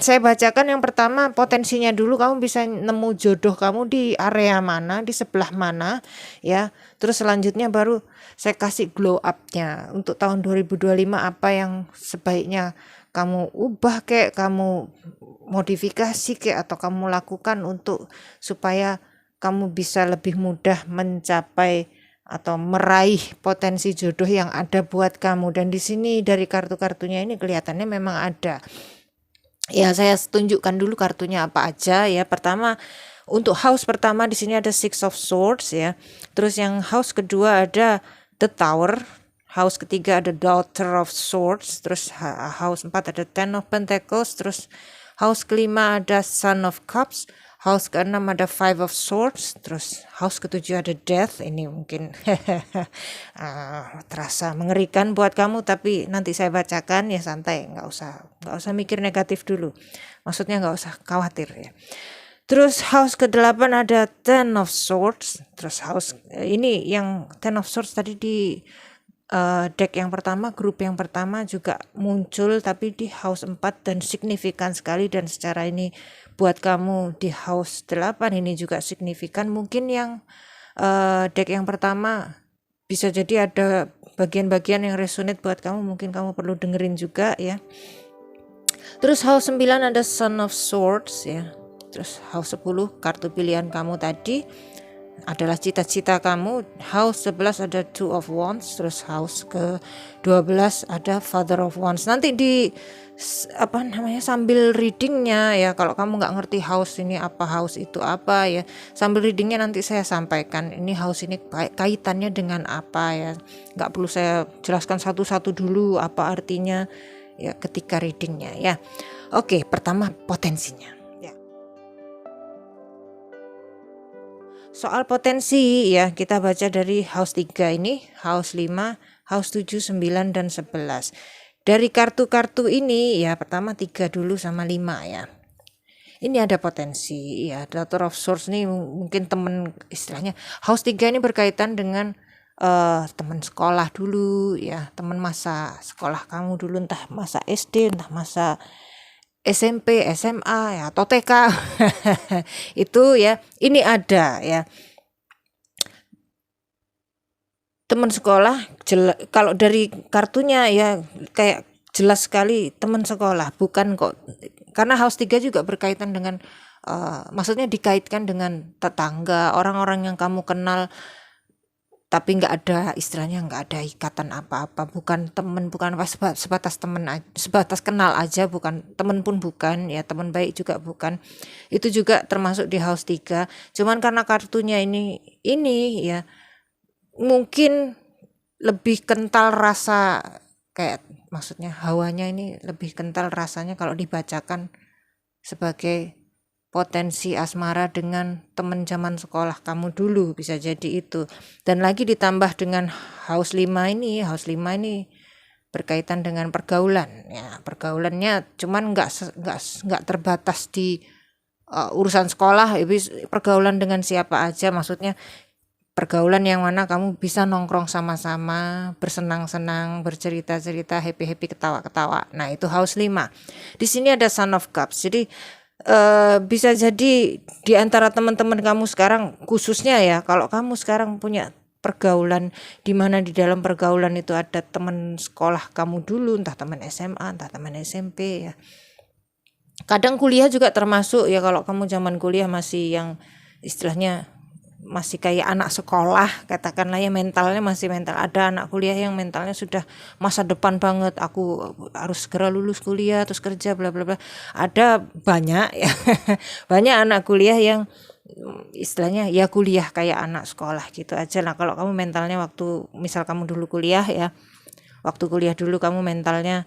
saya bacakan yang pertama potensinya dulu. Kamu bisa nemu jodoh kamu di area mana, di sebelah mana ya. Terus selanjutnya baru saya kasih glow up-nya untuk tahun 2025, apa yang sebaiknya kamu ubah, kayak kamu modifikasi kayak, atau kamu lakukan untuk supaya kamu bisa lebih mudah mencapai atau meraih potensi jodoh yang ada buat kamu. Dan di sini dari kartu-kartunya ini kelihatannya memang ada. Ya, saya tunjukkan dulu kartunya apa aja ya. Pertama, untuk house pertama di sini ada Six of Swords ya. Terus yang house kedua ada The Tower. House ketiga ada Daughter of Swords. Terus house 4 ada Ten of Pentacles. Terus house kelima ada Son of Cups. House ke-6 ada Five of Swords. Terus house ke-7 ada Death. Ini mungkin terasa mengerikan buat kamu, tapi nanti saya bacakan ya, santai, nggak usah mikir negatif dulu. Maksudnya nggak usah khawatir ya. Terus house ke-8 ada Ten of Swords. Terus house ini yang Ten of Swords tadi di deck yang pertama, grup yang pertama juga muncul, tapi di house 4 dan signifikan sekali. Dan secara ini buat kamu di house 8 ini juga signifikan. Mungkin yang deck yang pertama bisa jadi ada bagian-bagian yang resonate buat kamu, mungkin kamu perlu dengerin juga ya. Terus house 9 ada Son of Swords ya. Terus house 10 kartu pilihan kamu tadi adalah cita-cita kamu. House 11 ada Two of Wands. Terus house ke-12 ada Father of Wands. Nanti di sambil readingnya ya, kalau kamu nggak ngerti house ini apa, house itu apa ya, sambil readingnya nanti saya sampaikan ini house ini kaitannya dengan apa ya. Nggak perlu saya jelaskan satu-satu dulu apa artinya ya ketika readingnya ya. Oke, pertama potensinya. Soal potensi ya, kita baca dari house 3 ini, house 5, house 7, 9, dan 11. Dari kartu-kartu ini ya, pertama 3 dulu sama 5 ya. Ini ada potensi ya, Daughter of Swords nih mungkin temen, istilahnya house 3 ini berkaitan dengan teman sekolah dulu ya, teman masa sekolah kamu dulu, entah masa SD, entah masa SMP, SMA ya, atau TK. Itu ya, ini ada ya. teman sekolah kalau dari kartunya ya kayak jelas sekali teman sekolah, bukan kok, karena House 3 juga berkaitan dengan maksudnya dikaitkan dengan tetangga, orang-orang yang kamu kenal, tapi nggak ada istilahnya, nggak ada ikatan apa-apa, bukan temen, bukan sebatas temen, sebatas kenal aja, bukan temen pun bukan ya, temen baik juga bukan, itu juga termasuk di House 3. Cuman karena kartunya ini ya mungkin lebih kental rasa, kayak maksudnya hawanya ini lebih kental rasanya kalau dibacakan sebagai potensi asmara dengan teman zaman sekolah kamu dulu, bisa jadi itu. Dan lagi ditambah dengan House 5 ini berkaitan dengan pergaulan ya, pergaulannya cuman nggak terbatas di urusan sekolah, pergaulan dengan siapa aja, maksudnya pergaulan yang mana kamu bisa nongkrong sama-sama, bersenang-senang, bercerita-cerita, happy-happy, ketawa-ketawa. Nah, itu House 5. Di sini ada Son of Cups. Jadi bisa jadi di antara teman-teman kamu sekarang, khususnya ya, kalau kamu sekarang punya pergaulan di mana di dalam pergaulan itu ada teman sekolah kamu dulu, entah teman SMA, entah teman SMP ya. Kadang kuliah juga termasuk ya, kalau kamu zaman kuliah masih yang istilahnya masih kayak anak sekolah, katakanlah ya, mentalnya masih mental. Ada anak kuliah yang mentalnya sudah masa depan banget, aku harus segera lulus kuliah terus kerja bla bla bla. Ada banyak ya banyak anak kuliah yang istilahnya ya kuliah kayak anak sekolah gitu aja. Nah, kalau kamu mentalnya waktu misal kamu dulu kuliah ya, waktu kuliah dulu kamu mentalnya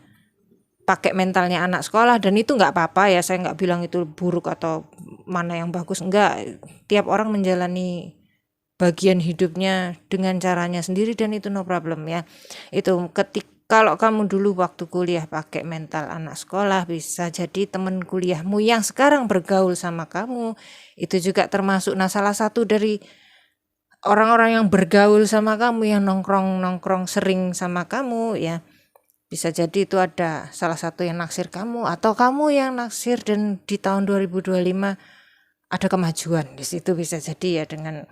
pakai mentalnya anak sekolah, dan itu nggak apa-apa ya, saya nggak bilang itu buruk atau mana yang bagus, enggak. Tiap orang menjalani bagian hidupnya dengan caranya sendiri dan itu no problem ya. Itu kalau kamu dulu waktu kuliah pakai mental anak sekolah, bisa jadi teman kuliahmu yang sekarang bergaul sama kamu itu juga termasuk. Nah, salah satu dari orang-orang yang bergaul sama kamu, yang nongkrong sering sama kamu ya, bisa jadi itu ada salah satu yang naksir kamu atau kamu yang naksir, dan di tahun 2025 ada kemajuan di situ, bisa jadi ya, dengan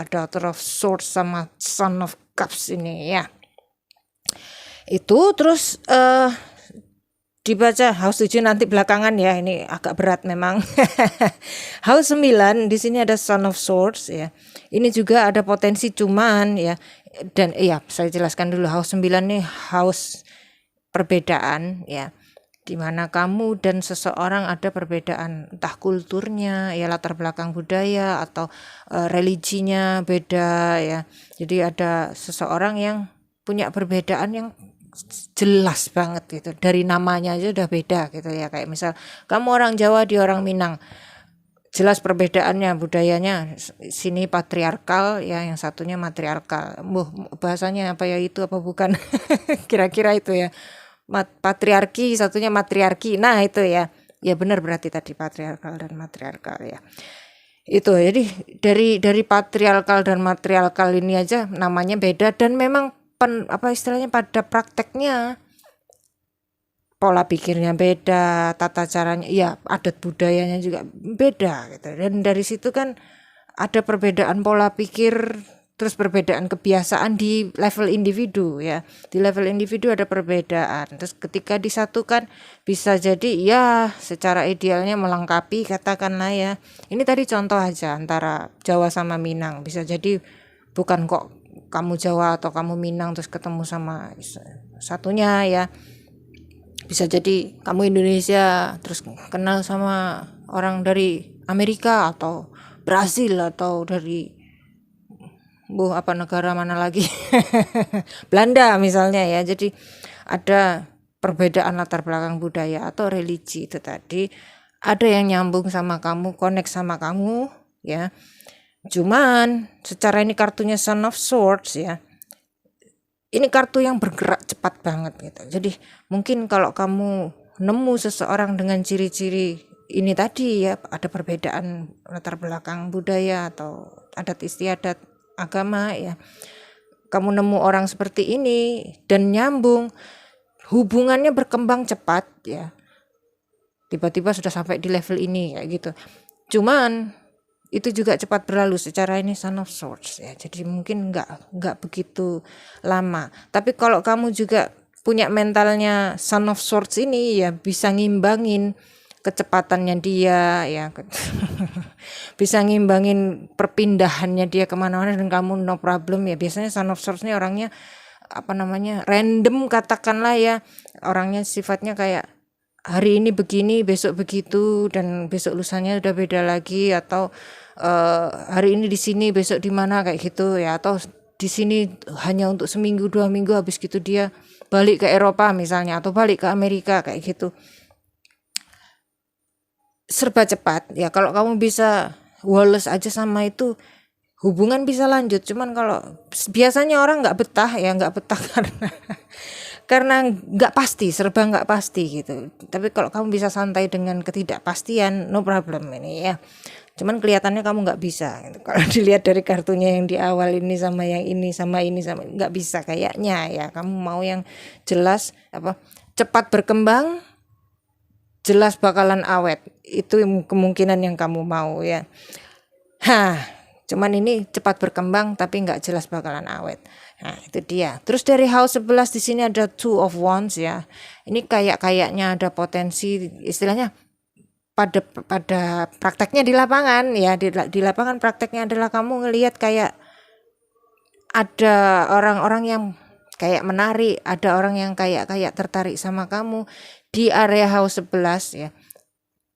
Daughter of Swords sama Son of Cups ini ya. Itu terus dibaca House 7 nanti belakangan ya, ini agak berat memang. House 9 di sini ada Son of Swords ya. Ini juga ada potensi, cuman ya, dan iya saya jelaskan dulu, House 9 nih house perbedaan ya, dimana kamu dan seseorang ada perbedaan, entah kulturnya ya, latar belakang budaya atau religinya beda ya. Jadi ada seseorang yang punya perbedaan yang jelas banget gitu, dari namanya aja udah beda gitu ya. Kayak misal kamu orang Jawa, dia orang Minang, jelas perbedaannya, budayanya sini patriarkal ya, yang satunya matriarkal. Bahasanya apa ya, itu apa bukan? Kira-kira itu ya, patriarki, satunya matriarki. Nah itu ya benar, berarti tadi patriarkal dan matriarkal ya. Itu jadi dari patriarkal dan matriarkal ini aja namanya beda, dan memang apa istilahnya, pada prakteknya pola pikirnya beda, tata caranya ya, adat budayanya juga beda gitu. Dan dari situ kan ada perbedaan pola pikir, terus perbedaan kebiasaan di level individu ya. Di level individu ada perbedaan. Terus ketika disatukan bisa jadi ya secara idealnya melengkapi, katakanlah ya. Ini tadi contoh aja antara Jawa sama Minang. Bisa jadi bukan kok kamu Jawa atau kamu Minang terus ketemu sama satunya ya. Bisa jadi kamu Indonesia terus kenal sama orang dari Amerika atau Brasil atau dari apa negara mana lagi Belanda misalnya ya. Jadi ada perbedaan latar belakang budaya atau religi, itu tadi ada yang nyambung sama kamu, connect sama kamu ya. Cuman secara ini kartunya Son of Swords ya, ini kartu yang bergerak cepat banget gitu. Jadi mungkin kalau kamu nemu seseorang dengan ciri-ciri ini tadi ya, ada perbedaan latar belakang budaya atau adat istiadat agama ya, kamu nemu orang seperti ini dan nyambung, hubungannya berkembang cepat ya, tiba-tiba sudah sampai di level ini kayak gitu. Cuman itu juga cepat berlalu secara ini Son of Swords ya. Jadi mungkin nggak begitu lama. Tapi kalau kamu juga punya mentalnya Son of Swords ini ya bisa ngimbangin kecepatannya dia ya bisa ngimbangin perpindahannya dia kemana-mana dan kamu no problem ya. Biasanya Son of Swords ini orangnya random katakanlah ya, orangnya sifatnya kayak hari ini begini besok begitu dan besok lusanya udah beda lagi, atau hari ini di sini besok di mana kayak gitu ya, atau di sini hanya untuk seminggu 2 minggu habis gitu dia balik ke Eropa misalnya atau balik ke Amerika kayak gitu. Serba cepat ya. Kalau kamu bisa Wallace aja sama itu hubungan bisa lanjut. Cuman kalau biasanya orang nggak betah karena nggak pasti, serba nggak pasti gitu. Tapi kalau kamu bisa santai dengan ketidakpastian, no problem ini ya. Cuman kelihatannya kamu nggak bisa gitu. Kalau dilihat dari kartunya yang di awal ini sama yang ini sama nggak bisa kayaknya ya. Kamu mau yang jelas cepat berkembang, jelas bakalan awet. Itu kemungkinan yang kamu mau ya. Cuman ini cepat berkembang tapi nggak jelas bakalan awet. Nah itu dia. Terus dari house 11 di sini ada 2 of Wands ya. Ini kayaknya ada potensi, istilahnya pada prakteknya di lapangan ya. Di lapangan prakteknya adalah kamu ngelihat kayak ada orang-orang yang kayak menarik, ada orang yang kayak tertarik sama kamu di area house 11 ya.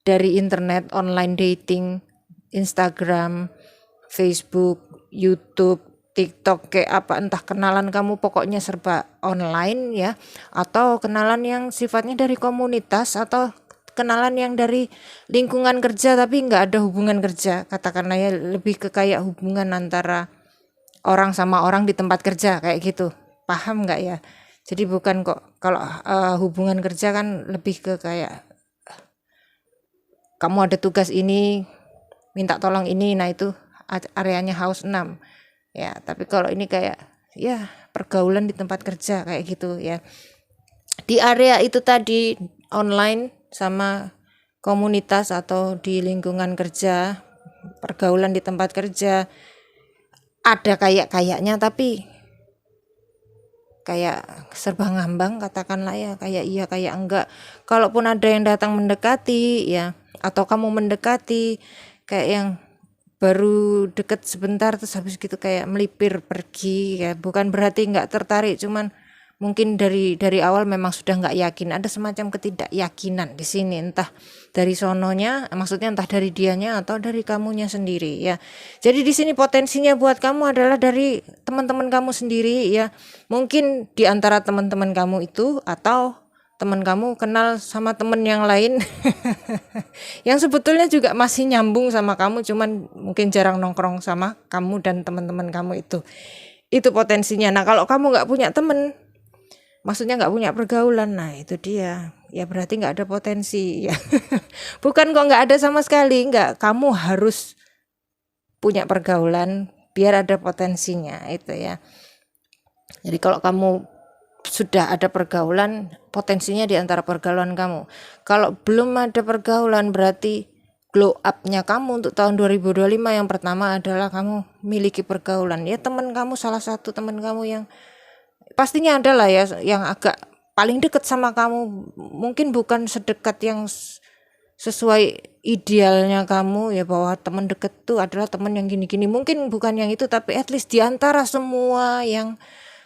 Dari internet, online dating, Instagram, Facebook, YouTube, TikTok, kayak apa, entah kenalan kamu pokoknya serba online ya, atau kenalan yang sifatnya dari komunitas, atau kenalan yang dari lingkungan kerja tapi nggak ada hubungan kerja, katakanlah ya, lebih ke kayak hubungan antara orang sama orang di tempat kerja kayak gitu, paham nggak ya? Jadi bukan kok kalau hubungan kerja kan lebih ke kayak kamu ada tugas ini, minta tolong ini, nah itu areanya house 6 ya. Tapi kalau ini kayak ya pergaulan di tempat kerja kayak gitu ya. Di area itu tadi online sama komunitas atau di lingkungan kerja, pergaulan di tempat kerja, ada kayaknya tapi kayak serba ngambang katakanlah ya, kayak iya kayak enggak. Kalaupun ada yang datang mendekati ya, atau kamu mendekati, kayak yang baru deket sebentar terus habis gitu kayak melipir pergi ya. Bukan berarti nggak tertarik, cuman mungkin dari awal memang sudah nggak yakin, ada semacam ketidakyakinan di sini, entah dari sononya, maksudnya entah dari dianya atau dari kamunya sendiri ya. Jadi di sini potensinya buat kamu adalah dari teman-teman kamu sendiri ya. Mungkin di antara teman-teman kamu itu, atau teman kamu kenal sama teman yang lain yang sebetulnya juga masih nyambung sama kamu, cuman mungkin jarang nongkrong sama kamu dan teman-teman kamu itu potensinya. Nah kalau kamu nggak punya teman, maksudnya nggak punya pergaulan, nah itu dia ya, berarti nggak ada potensi ya. Bukan kok nggak ada sama sekali, nggak, kamu harus punya pergaulan biar ada potensinya itu ya. Jadi kalau kamu sudah ada pergaulan, potensinya di antara pergaulan kamu. Kalau belum ada pergaulan, berarti glow up-nya kamu untuk tahun 2025 yang pertama adalah kamu miliki pergaulan ya. Teman kamu, salah satu teman kamu yang pastinya ada lah ya, yang agak paling dekat sama kamu, mungkin bukan sedekat yang sesuai idealnya kamu ya, bahwa teman dekat tuh adalah teman yang gini-gini, mungkin bukan yang itu, tapi at least di antara semua yang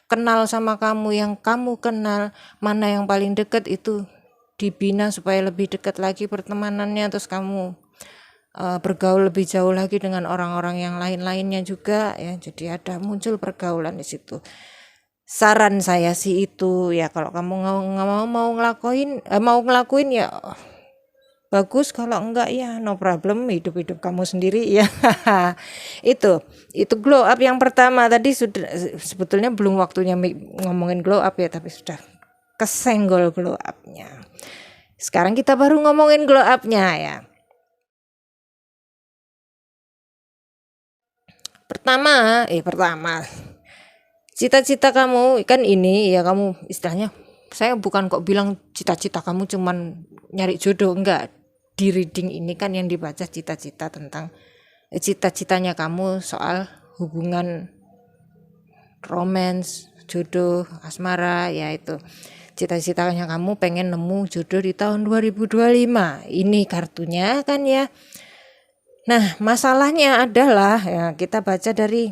kenal sama kamu, yang kamu kenal, mana yang paling dekat itu dibina supaya lebih dekat lagi pertemanannya, terus kamu bergaul lebih jauh lagi dengan orang-orang yang lain-lainnya juga ya. Jadi ada muncul pergaulan di situ. Saran saya sih itu ya, kalau kamu mau ngelakuin ya bagus, kalau enggak ya no problem, hidup kamu sendiri ya. itu glow up yang pertama tadi. Sudah, sebetulnya belum waktunya ngomongin glow up ya, tapi sudah kesenggol glow up-nya. Sekarang kita baru ngomongin glow up-nya ya. Pertama cita-cita kamu kan ini ya, kamu istilahnya, saya bukan kok bilang cita-cita kamu cuman nyari jodoh, enggak. Di reading ini kan yang dibaca cita-cita tentang cita-citanya kamu soal hubungan romance, jodoh, asmara, ya itu cita-citanya kamu pengen nemu jodoh di tahun 2025. Ini kartunya kan ya. Nah, masalahnya adalah ya, kita baca dari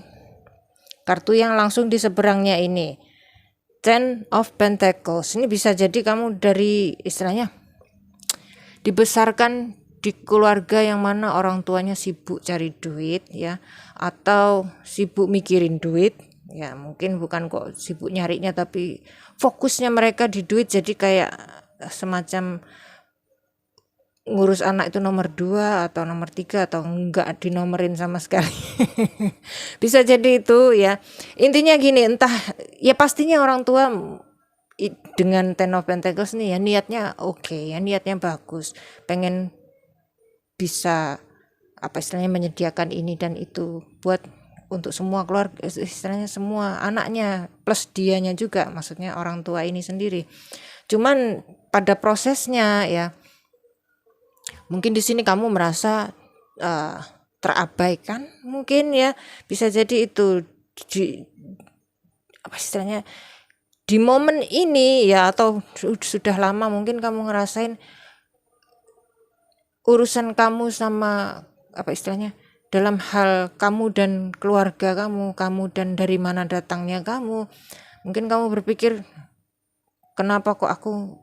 kartu yang langsung di seberangnya ini, Ten of Pentacles. Ini bisa jadi kamu dari istilahnya dibesarkan di keluarga yang mana orang tuanya sibuk cari duit ya, atau sibuk mikirin duit ya, mungkin bukan kok sibuk nyarinya tapi fokusnya mereka di duit, jadi kayak semacam ngurus anak itu nomor 2 atau nomor 3 atau enggak dinomerin sama sekali. Bisa jadi itu ya. Intinya gini, entah ya, pastinya orang tua dengan Ten of Pentacles nih ya niatnya oke, ya niatnya bagus, pengen bisa apa istilahnya menyediakan ini dan itu buat untuk semua keluarga, istilahnya semua anaknya plus dianya juga, maksudnya orang tua ini sendiri. Cuman pada prosesnya ya mungkin di sini kamu merasa terabaikan, mungkin ya, bisa jadi itu di apa istilahnya di momen ini ya, atau sudah lama mungkin kamu ngerasain urusan kamu sama apa istilahnya dalam hal kamu dan keluarga kamu dan dari mana datangnya kamu. Mungkin kamu berpikir, kenapa kok aku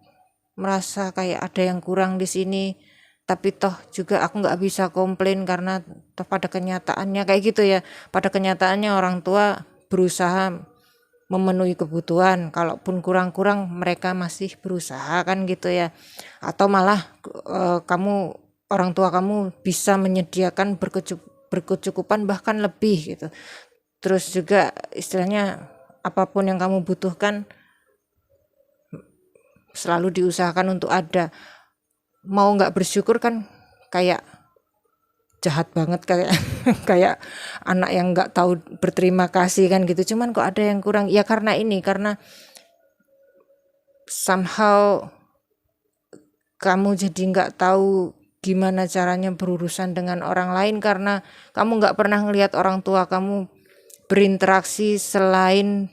merasa kayak ada yang kurang di sini, tapi toh juga aku nggak bisa komplain karena toh pada kenyataannya kayak gitu ya. Pada kenyataannya orang tua berusaha memenuhi kebutuhan, kalaupun kurang-kurang mereka masih berusaha kan gitu ya. Atau malah kamu orang tua kamu bisa menyediakan berkecukupan bahkan lebih gitu. Terus juga istilahnya apapun yang kamu butuhkan selalu diusahakan untuk ada. Mau nggak bersyukur kan kayak jahat banget, kayak kayak anak yang nggak tahu berterima kasih kan gitu. Cuman kok ada yang kurang ya, karena somehow kamu jadi nggak tahu gimana caranya berurusan dengan orang lain, karena kamu nggak pernah ngelihat orang tua kamu berinteraksi selain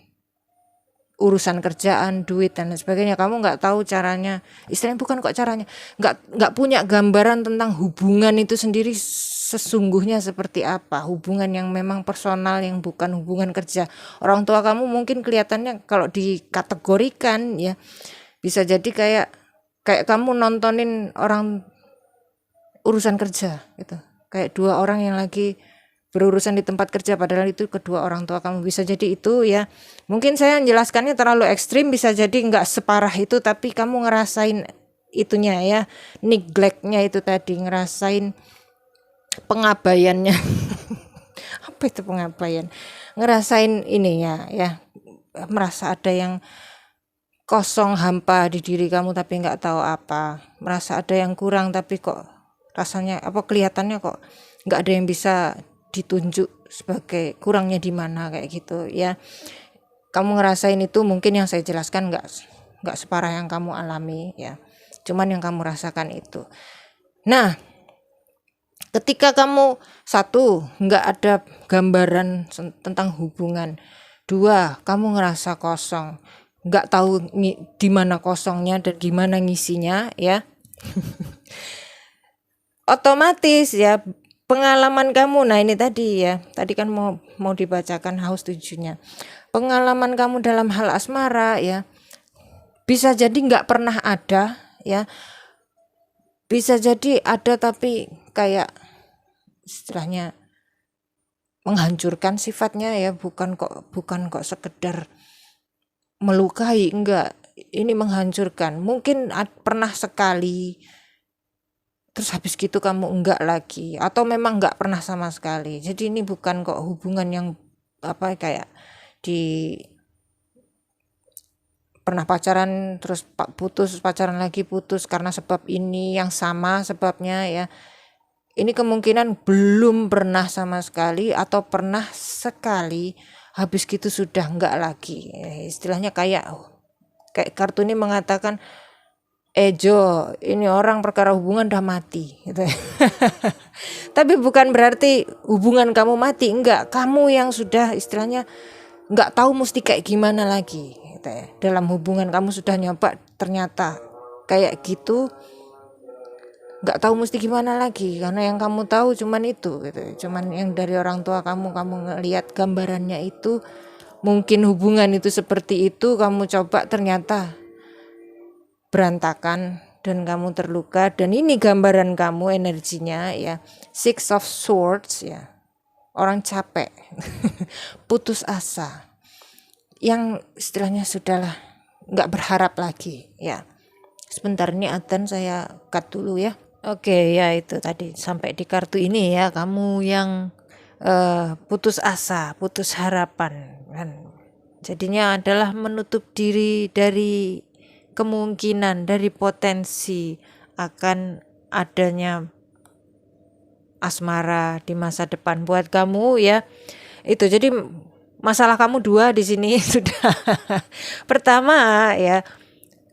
urusan kerjaan, duit dan sebagainya. Kamu nggak tahu caranya, istilahnya bukan kok caranya, nggak punya gambaran tentang hubungan itu sendiri sesungguhnya seperti apa, hubungan yang memang personal, yang bukan hubungan kerja. Orang tua kamu mungkin kelihatannya kalau dikategorikan ya bisa jadi kayak kamu nontonin orang urusan kerja gitu, kayak dua orang yang lagi berurusan di tempat kerja padahal itu kedua orang tua kamu. Bisa jadi itu ya, mungkin saya menjelaskannya terlalu ekstrim, bisa jadi nggak separah itu, tapi kamu ngerasain itunya ya, neglectnya itu tadi, ngerasain pengabaiannya. Apa itu pengabaian? Ngerasain ininya ya, merasa ada yang kosong hampa di diri kamu tapi nggak tahu apa, merasa ada yang kurang tapi kok rasanya apa kelihatannya kok nggak ada yang bisa ditunjuk sebagai kurangnya di mana kayak gitu ya. Kamu ngerasain itu, mungkin yang saya jelaskan nggak separah yang kamu alami ya, cuman yang kamu rasakan itu. Nah, ketika kamu satu nggak ada gambaran tentang hubungan, dua kamu ngerasa kosong, nggak tahu di mana kosongnya dan gimana ngisinya ya. Otomatis ya pengalaman kamu, nah ini tadi ya, tadi kan mau dibacakan house 7-nya. Pengalaman kamu dalam hal asmara ya bisa jadi nggak pernah ada ya, bisa jadi ada tapi kayak istilahnya menghancurkan sifatnya ya, bukan kok sekedar melukai, enggak, ini menghancurkan. Mungkin pernah sekali terus habis gitu kamu enggak lagi, atau memang enggak pernah sama sekali. Jadi ini bukan kok hubungan yang apa kayak di pernah pacaran terus putus, pacaran lagi putus karena sebab ini yang sama sebabnya ya. Ini kemungkinan belum pernah sama sekali atau pernah sekali habis gitu sudah enggak lagi. Istilahnya kayak kartu ini mengatakan Jo, ini orang perkara hubungan udah mati gitu ya. Tapi bukan berarti hubungan kamu mati, enggak. Kamu yang sudah istilahnya enggak tahu mesti kayak gimana lagi gitu ya. Dalam hubungan kamu sudah nyoba ternyata kayak gitu, enggak tahu mesti gimana lagi karena yang kamu tahu cuman itu gitu. Cuman yang dari orang tua kamu ngelihat gambarannya itu, mungkin hubungan itu seperti itu, kamu coba ternyata berantakan dan kamu terluka, dan ini gambaran kamu energinya ya, Six of Swords ya, orang capek putus asa, yang istilahnya sudahlah nggak berharap lagi ya. Sebentar, ini adzan, saya cut dulu ya. Oke ya, itu tadi sampai di kartu ini ya, kamu yang putus asa, putus harapan kan, jadinya adalah menutup diri dari kemungkinan, dari potensi akan adanya asmara di masa depan buat kamu ya. Itu jadi masalah kamu dua di sini sudah. Pertama ya,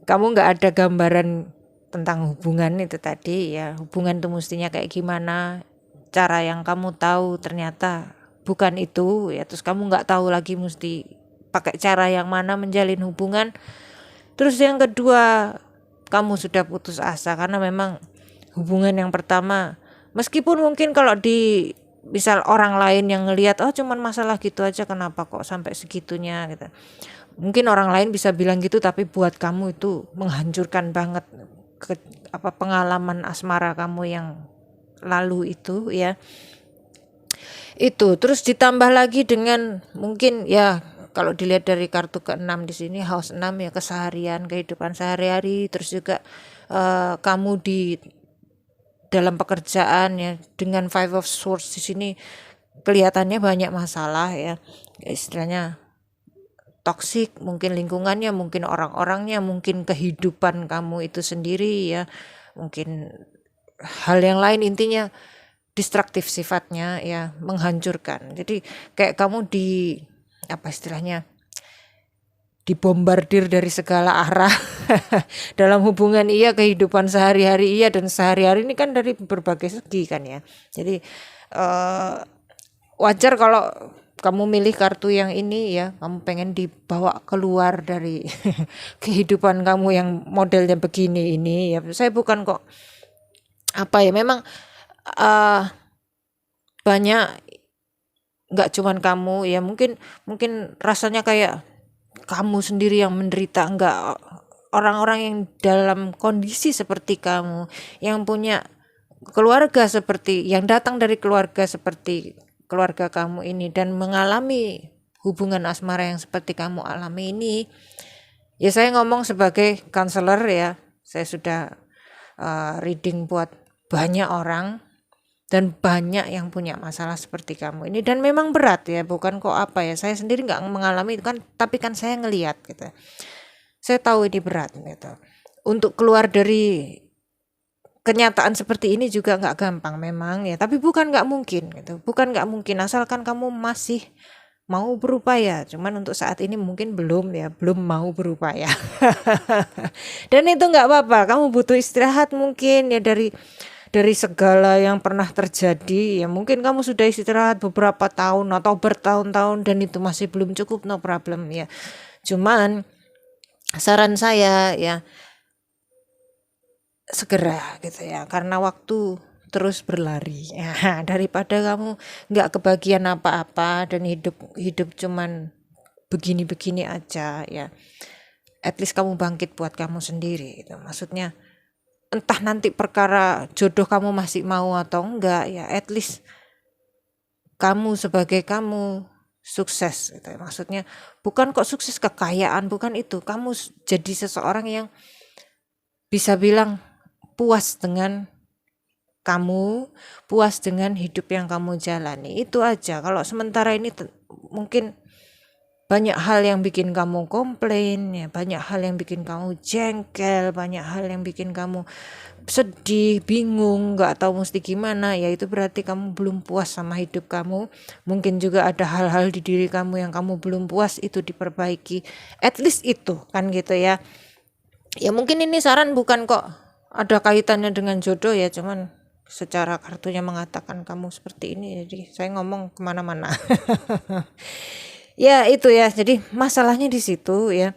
kamu nggak ada gambaran tentang hubungan itu tadi ya. Hubungan itu mestinya kayak gimana, cara yang kamu tahu ternyata bukan itu ya. Terus kamu nggak tahu lagi mesti pakai cara yang mana menjalin hubungan. Terus yang kedua, kamu sudah putus asa karena memang hubungan yang pertama, meskipun mungkin kalau di misal orang lain yang ngelihat, oh cuman masalah gitu aja, kenapa kok sampai segitunya gitu. Mungkin orang lain bisa bilang gitu, tapi buat kamu itu menghancurkan banget pengalaman asmara kamu yang lalu itu ya. Itu terus ditambah lagi dengan mungkin ya, kalau dilihat dari kartu ke-6 di sini, house 6 ya, keseharian, kehidupan sehari-hari. Terus juga kamu di dalam pekerjaan ya, dengan Five of Swords di sini kelihatannya banyak masalah ya. Istilahnya toksik, mungkin lingkungannya, mungkin orang-orangnya, mungkin kehidupan kamu itu sendiri ya. Mungkin hal yang lain, intinya destruktif sifatnya ya, menghancurkan. Jadi kayak kamu di apa istilahnya, dibombardir dari segala arah. Dalam hubungan iya, kehidupan sehari-hari iya, dan sehari-hari ini kan dari berbagai segi kan ya. Jadi wajar kalau kamu milih kartu yang ini ya, kamu pengen dibawa keluar dari kehidupan kamu yang modelnya begini ini ya. Saya bukan kok apa ya, memang banyak, nggak cuman kamu ya, mungkin rasanya kayak kamu sendiri yang menderita, enggak, orang-orang yang dalam kondisi seperti kamu, yang punya keluarga seperti, yang datang dari keluarga seperti keluarga kamu ini dan mengalami hubungan asmara yang seperti kamu alami ini. Ya saya ngomong sebagai counselor ya, saya sudah reading buat banyak orang dan banyak yang punya masalah seperti kamu ini, dan memang berat ya, bukan kok apa ya, saya sendiri nggak mengalami itu kan, tapi kan saya ngelihat gitu, saya tahu ini berat gitu. Untuk keluar dari kenyataan seperti ini juga nggak gampang memang ya, tapi bukan nggak mungkin gitu, bukan nggak mungkin asalkan kamu masih mau berupaya. Cuman untuk saat ini mungkin belum mau berupaya. Dan itu nggak apa-apa, kamu butuh istirahat mungkin ya dari segala yang pernah terjadi ya. Mungkin kamu sudah istirahat beberapa tahun atau bertahun-tahun dan itu masih belum cukup, no problem ya. Cuman saran saya ya, segera gitu ya, karena waktu terus berlari ya, daripada kamu nggak kebagian apa-apa dan hidup cuman begini-begini aja ya. At least kamu bangkit buat kamu sendiri gitu. Maksudnya entah nanti perkara jodoh kamu masih mau atau enggak ya, at least kamu sebagai kamu sukses gitu. Maksudnya bukan kok sukses kekayaan, bukan itu, kamu jadi seseorang yang bisa bilang puas dengan kamu, puas dengan hidup yang kamu jalani, itu aja. Kalau sementara ini mungkin banyak hal yang bikin kamu komplain ya, banyak hal yang bikin kamu jengkel, banyak hal yang bikin kamu sedih, bingung, nggak tahu mesti gimana ya, itu berarti kamu belum puas sama hidup kamu. Mungkin juga ada hal-hal di diri kamu yang kamu belum puas, itu diperbaiki, at least itu kan gitu ya. Ya mungkin ini saran bukan kok ada kaitannya dengan jodoh ya, cuman secara kartunya mengatakan kamu seperti ini, jadi saya ngomong kemana-mana. Ya itu ya, jadi masalahnya di situ ya,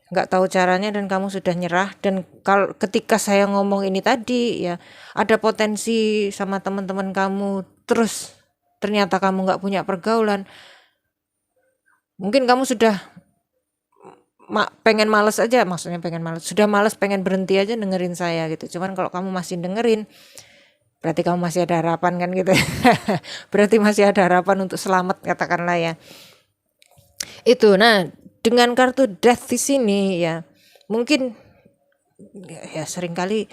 nggak tahu caranya dan kamu sudah nyerah. Dan kalau ketika saya ngomong ini tadi ya, ada potensi sama teman-teman kamu, terus ternyata kamu nggak punya pergaulan, mungkin kamu sudah pengen males aja, maksudnya pengen males, sudah males, pengen berhenti aja dengerin saya gitu. Cuman kalau kamu masih dengerin, berarti kamu masih ada harapan kan gitu. Berarti masih ada harapan untuk selamat, katakanlah ya. Itu. Nah, dengan kartu death di sini ya, mungkin ya seringkali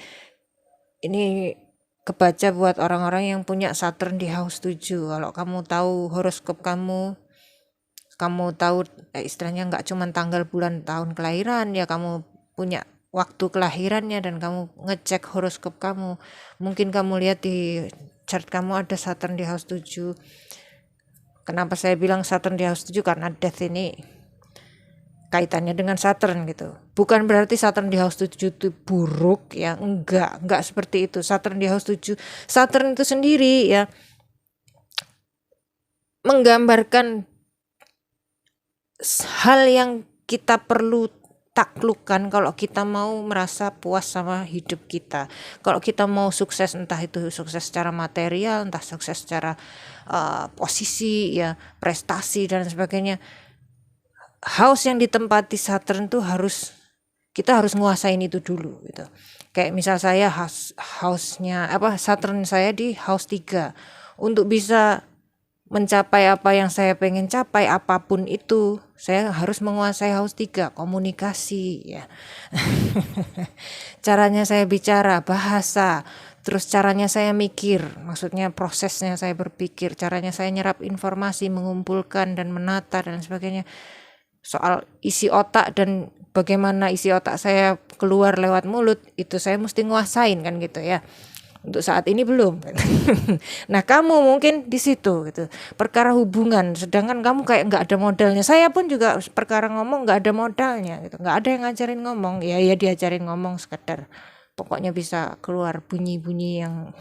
ini kebaca buat orang-orang yang punya Saturn di house 7. Kalau kamu tahu horoskop kamu tahu istilahnya nggak cuma tanggal, bulan, tahun kelahiran ya, kamu punya waktu kelahirannya dan kamu ngecek horoskop kamu. Mungkin kamu lihat di chart kamu ada Saturn di house 7. Kenapa saya bilang Saturn di house 7? Karena death ini kaitannya dengan Saturn gitu. Bukan berarti Saturn di house 7 itu buruk ya, enggak seperti itu. Saturn di house 7, Saturn itu sendiri ya menggambarkan hal yang kita perlu taklukkan kalau kita mau merasa puas sama hidup kita. Kalau kita mau sukses, entah itu sukses secara material, entah sukses secara posisi ya, prestasi dan sebagainya. House yang ditempati Saturn tuh kita harus nguasain itu dulu gitu. Kayak misal saya house-nya Saturn saya di house 3. Untuk bisa mencapai apa yang saya pengen capai, apapun itu, saya harus menguasai house 3, komunikasi ya. Caranya saya bicara, bahasa, terus caranya saya mikir, maksudnya prosesnya saya berpikir, caranya saya nyerap informasi, mengumpulkan dan menata dan sebagainya. Soal isi otak dan bagaimana isi otak saya keluar lewat mulut, itu saya mesti nguasain kan gitu ya. Untuk saat ini belum. Nah, kamu mungkin di situ gitu. Perkara hubungan, sedangkan kamu kayak nggak ada modalnya. Saya pun juga perkara ngomong nggak ada modalnya gitu. Nggak ada yang ngajarin ngomong. Ya diajarin ngomong sekedar. Pokoknya bisa keluar bunyi-bunyi yang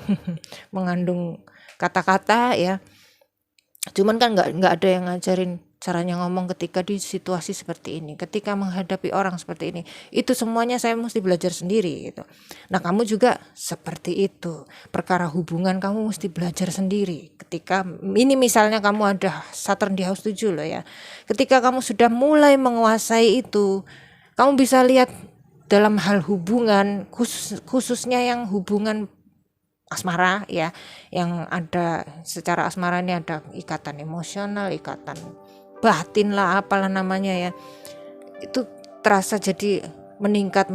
mengandung kata-kata ya. Cuman kan nggak ada yang ngajarin caranya ngomong ketika di situasi seperti ini, ketika menghadapi orang seperti ini. Itu semuanya saya mesti belajar sendiri gitu. Nah, kamu juga seperti itu. Perkara hubungan kamu mesti belajar sendiri. Ketika ini misalnya kamu ada Saturn di house 7 loh ya. Ketika kamu sudah mulai menguasai itu, kamu bisa lihat dalam hal hubungan, khususnya yang hubungan asmara ya, yang ada secara asmara ini ada ikatan emosional, ikatan batin lah, apalah namanya ya, itu terasa jadi meningkat,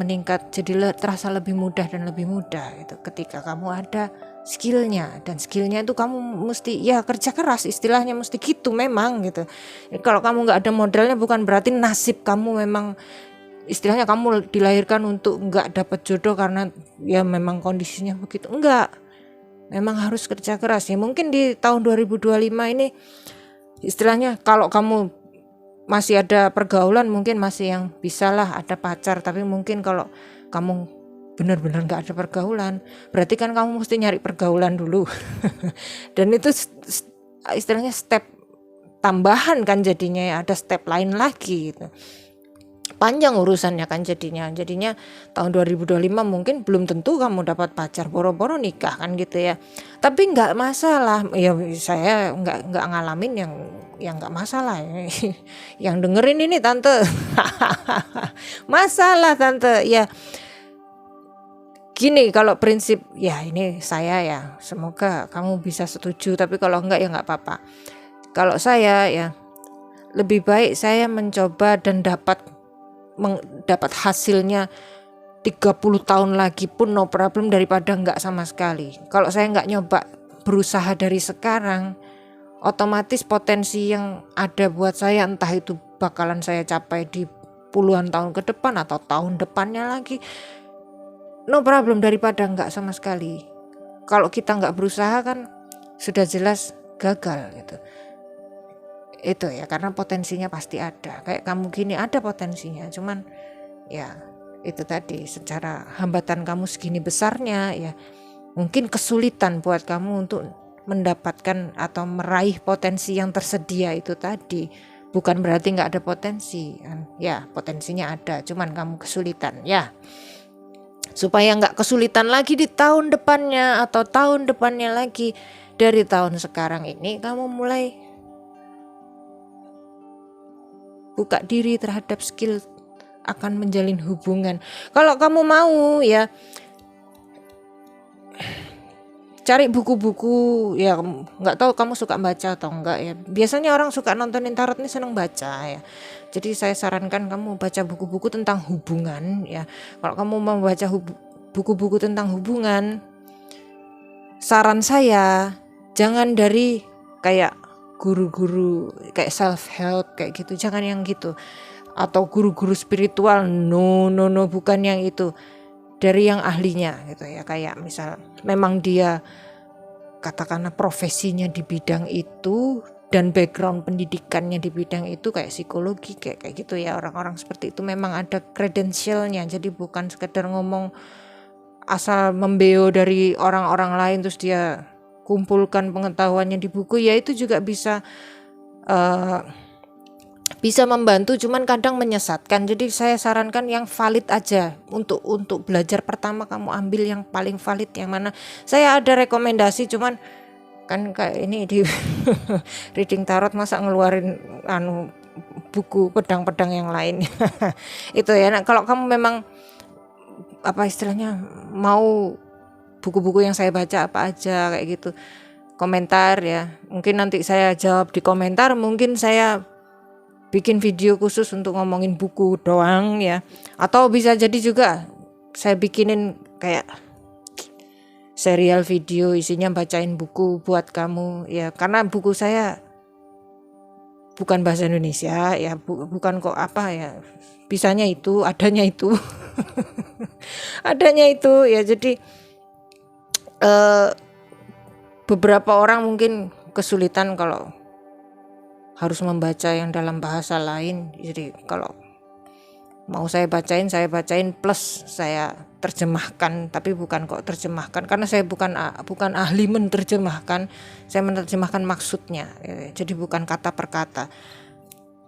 jadi terasa lebih mudah dan lebih mudah itu ketika kamu ada skillnya. Dan skillnya itu kamu mesti ya kerja keras, istilahnya mesti gitu memang gitu. Kalau kamu nggak ada modalnya bukan berarti nasib kamu memang istilahnya kamu dilahirkan untuk nggak dapat jodoh karena ya memang kondisinya begitu, enggak. Memang harus kerja keras ya. Mungkin di tahun 2025 ini istilahnya kalau kamu masih ada pergaulan mungkin masih yang bisalah ada pacar, tapi mungkin kalau kamu benar-benar gak ada pergaulan, berarti kan kamu mesti nyari pergaulan dulu. Dan itu istilahnya step tambahan kan jadinya ya, ada step lain lagi gitu. Panjang urusannya kan jadinya tahun 2025 mungkin belum tentu kamu dapat pacar, boro-boro nikah kan gitu ya. Tapi nggak masalah ya, saya nggak ngalamin yang nggak masalah. Yang dengerin ini tante masalah tante ya. Gini, kalau prinsip ya ini saya ya, semoga kamu bisa setuju, tapi kalau enggak ya nggak apa-apa. Kalau saya ya lebih baik saya mencoba dan dapat hasilnya 30 tahun lagi pun no problem daripada enggak sama sekali. Kalau saya enggak nyoba berusaha dari sekarang, otomatis potensi yang ada buat saya entah itu bakalan saya capai di puluhan tahun ke depan atau tahun depannya lagi, no problem daripada enggak sama sekali. Kalau kita enggak berusaha kan sudah jelas gagal gitu. Itu ya, karena potensinya pasti ada. Kayak kamu gini ada potensinya, cuman ya itu tadi, secara hambatan kamu segini besarnya ya, mungkin kesulitan buat kamu untuk mendapatkan atau meraih potensi yang tersedia itu tadi. Bukan berarti nggak ada potensi, ya potensinya ada, cuman kamu kesulitan ya. Supaya nggak kesulitan lagi di tahun depannya atau tahun depannya lagi, dari tahun sekarang ini kamu mulai buka diri terhadap skill akan menjalin hubungan. Kalau kamu mau ya, cari buku-buku ya, nggak tahu kamu suka baca atau enggak ya. Biasanya orang suka nontonin tarot ini seneng baca ya. Jadi saya sarankan kamu baca buku-buku tentang hubungan ya. Kalau kamu mau baca buku-buku tentang hubungan, saran saya jangan dari kayak guru-guru kayak self help kayak gitu, jangan yang gitu. Atau guru-guru spiritual, no, bukan yang itu. Dari yang ahlinya gitu ya, kayak misal memang dia katakanlah profesinya di bidang itu dan background pendidikannya di bidang itu kayak psikologi kayak gitu ya. Orang-orang seperti itu memang ada kredensialnya, jadi bukan sekedar ngomong asal membeo dari orang-orang lain terus dia kumpulkan pengetahuannya di buku ya. Itu juga bisa membantu, cuman kadang menyesatkan. Jadi saya sarankan yang valid aja. Untuk belajar pertama kamu ambil yang paling valid, yang mana saya ada rekomendasi, cuman kan kayak ini di reading tarot masa ngeluarin buku pedang-pedang yang lain. Itu ya. Nah, kalau kamu memang apa istilahnya mau buku-buku yang saya baca apa aja kayak gitu, komentar ya. Mungkin nanti saya jawab di komentar, mungkin saya bikin video khusus untuk ngomongin buku doang ya. Atau bisa jadi juga saya bikinin kayak serial video isinya bacain buku buat kamu ya. Karena buku saya bukan bahasa Indonesia ya, bukan kok apa ya, bisanya itu, adanya itu. Adanya itu ya. Jadi beberapa orang mungkin kesulitan kalau harus membaca yang dalam bahasa lain. Jadi kalau mau saya bacain plus saya terjemahkan, tapi bukan kok terjemahkan karena saya bukan ahli menerjemahkan, saya menerjemahkan maksudnya. Jadi bukan kata per kata.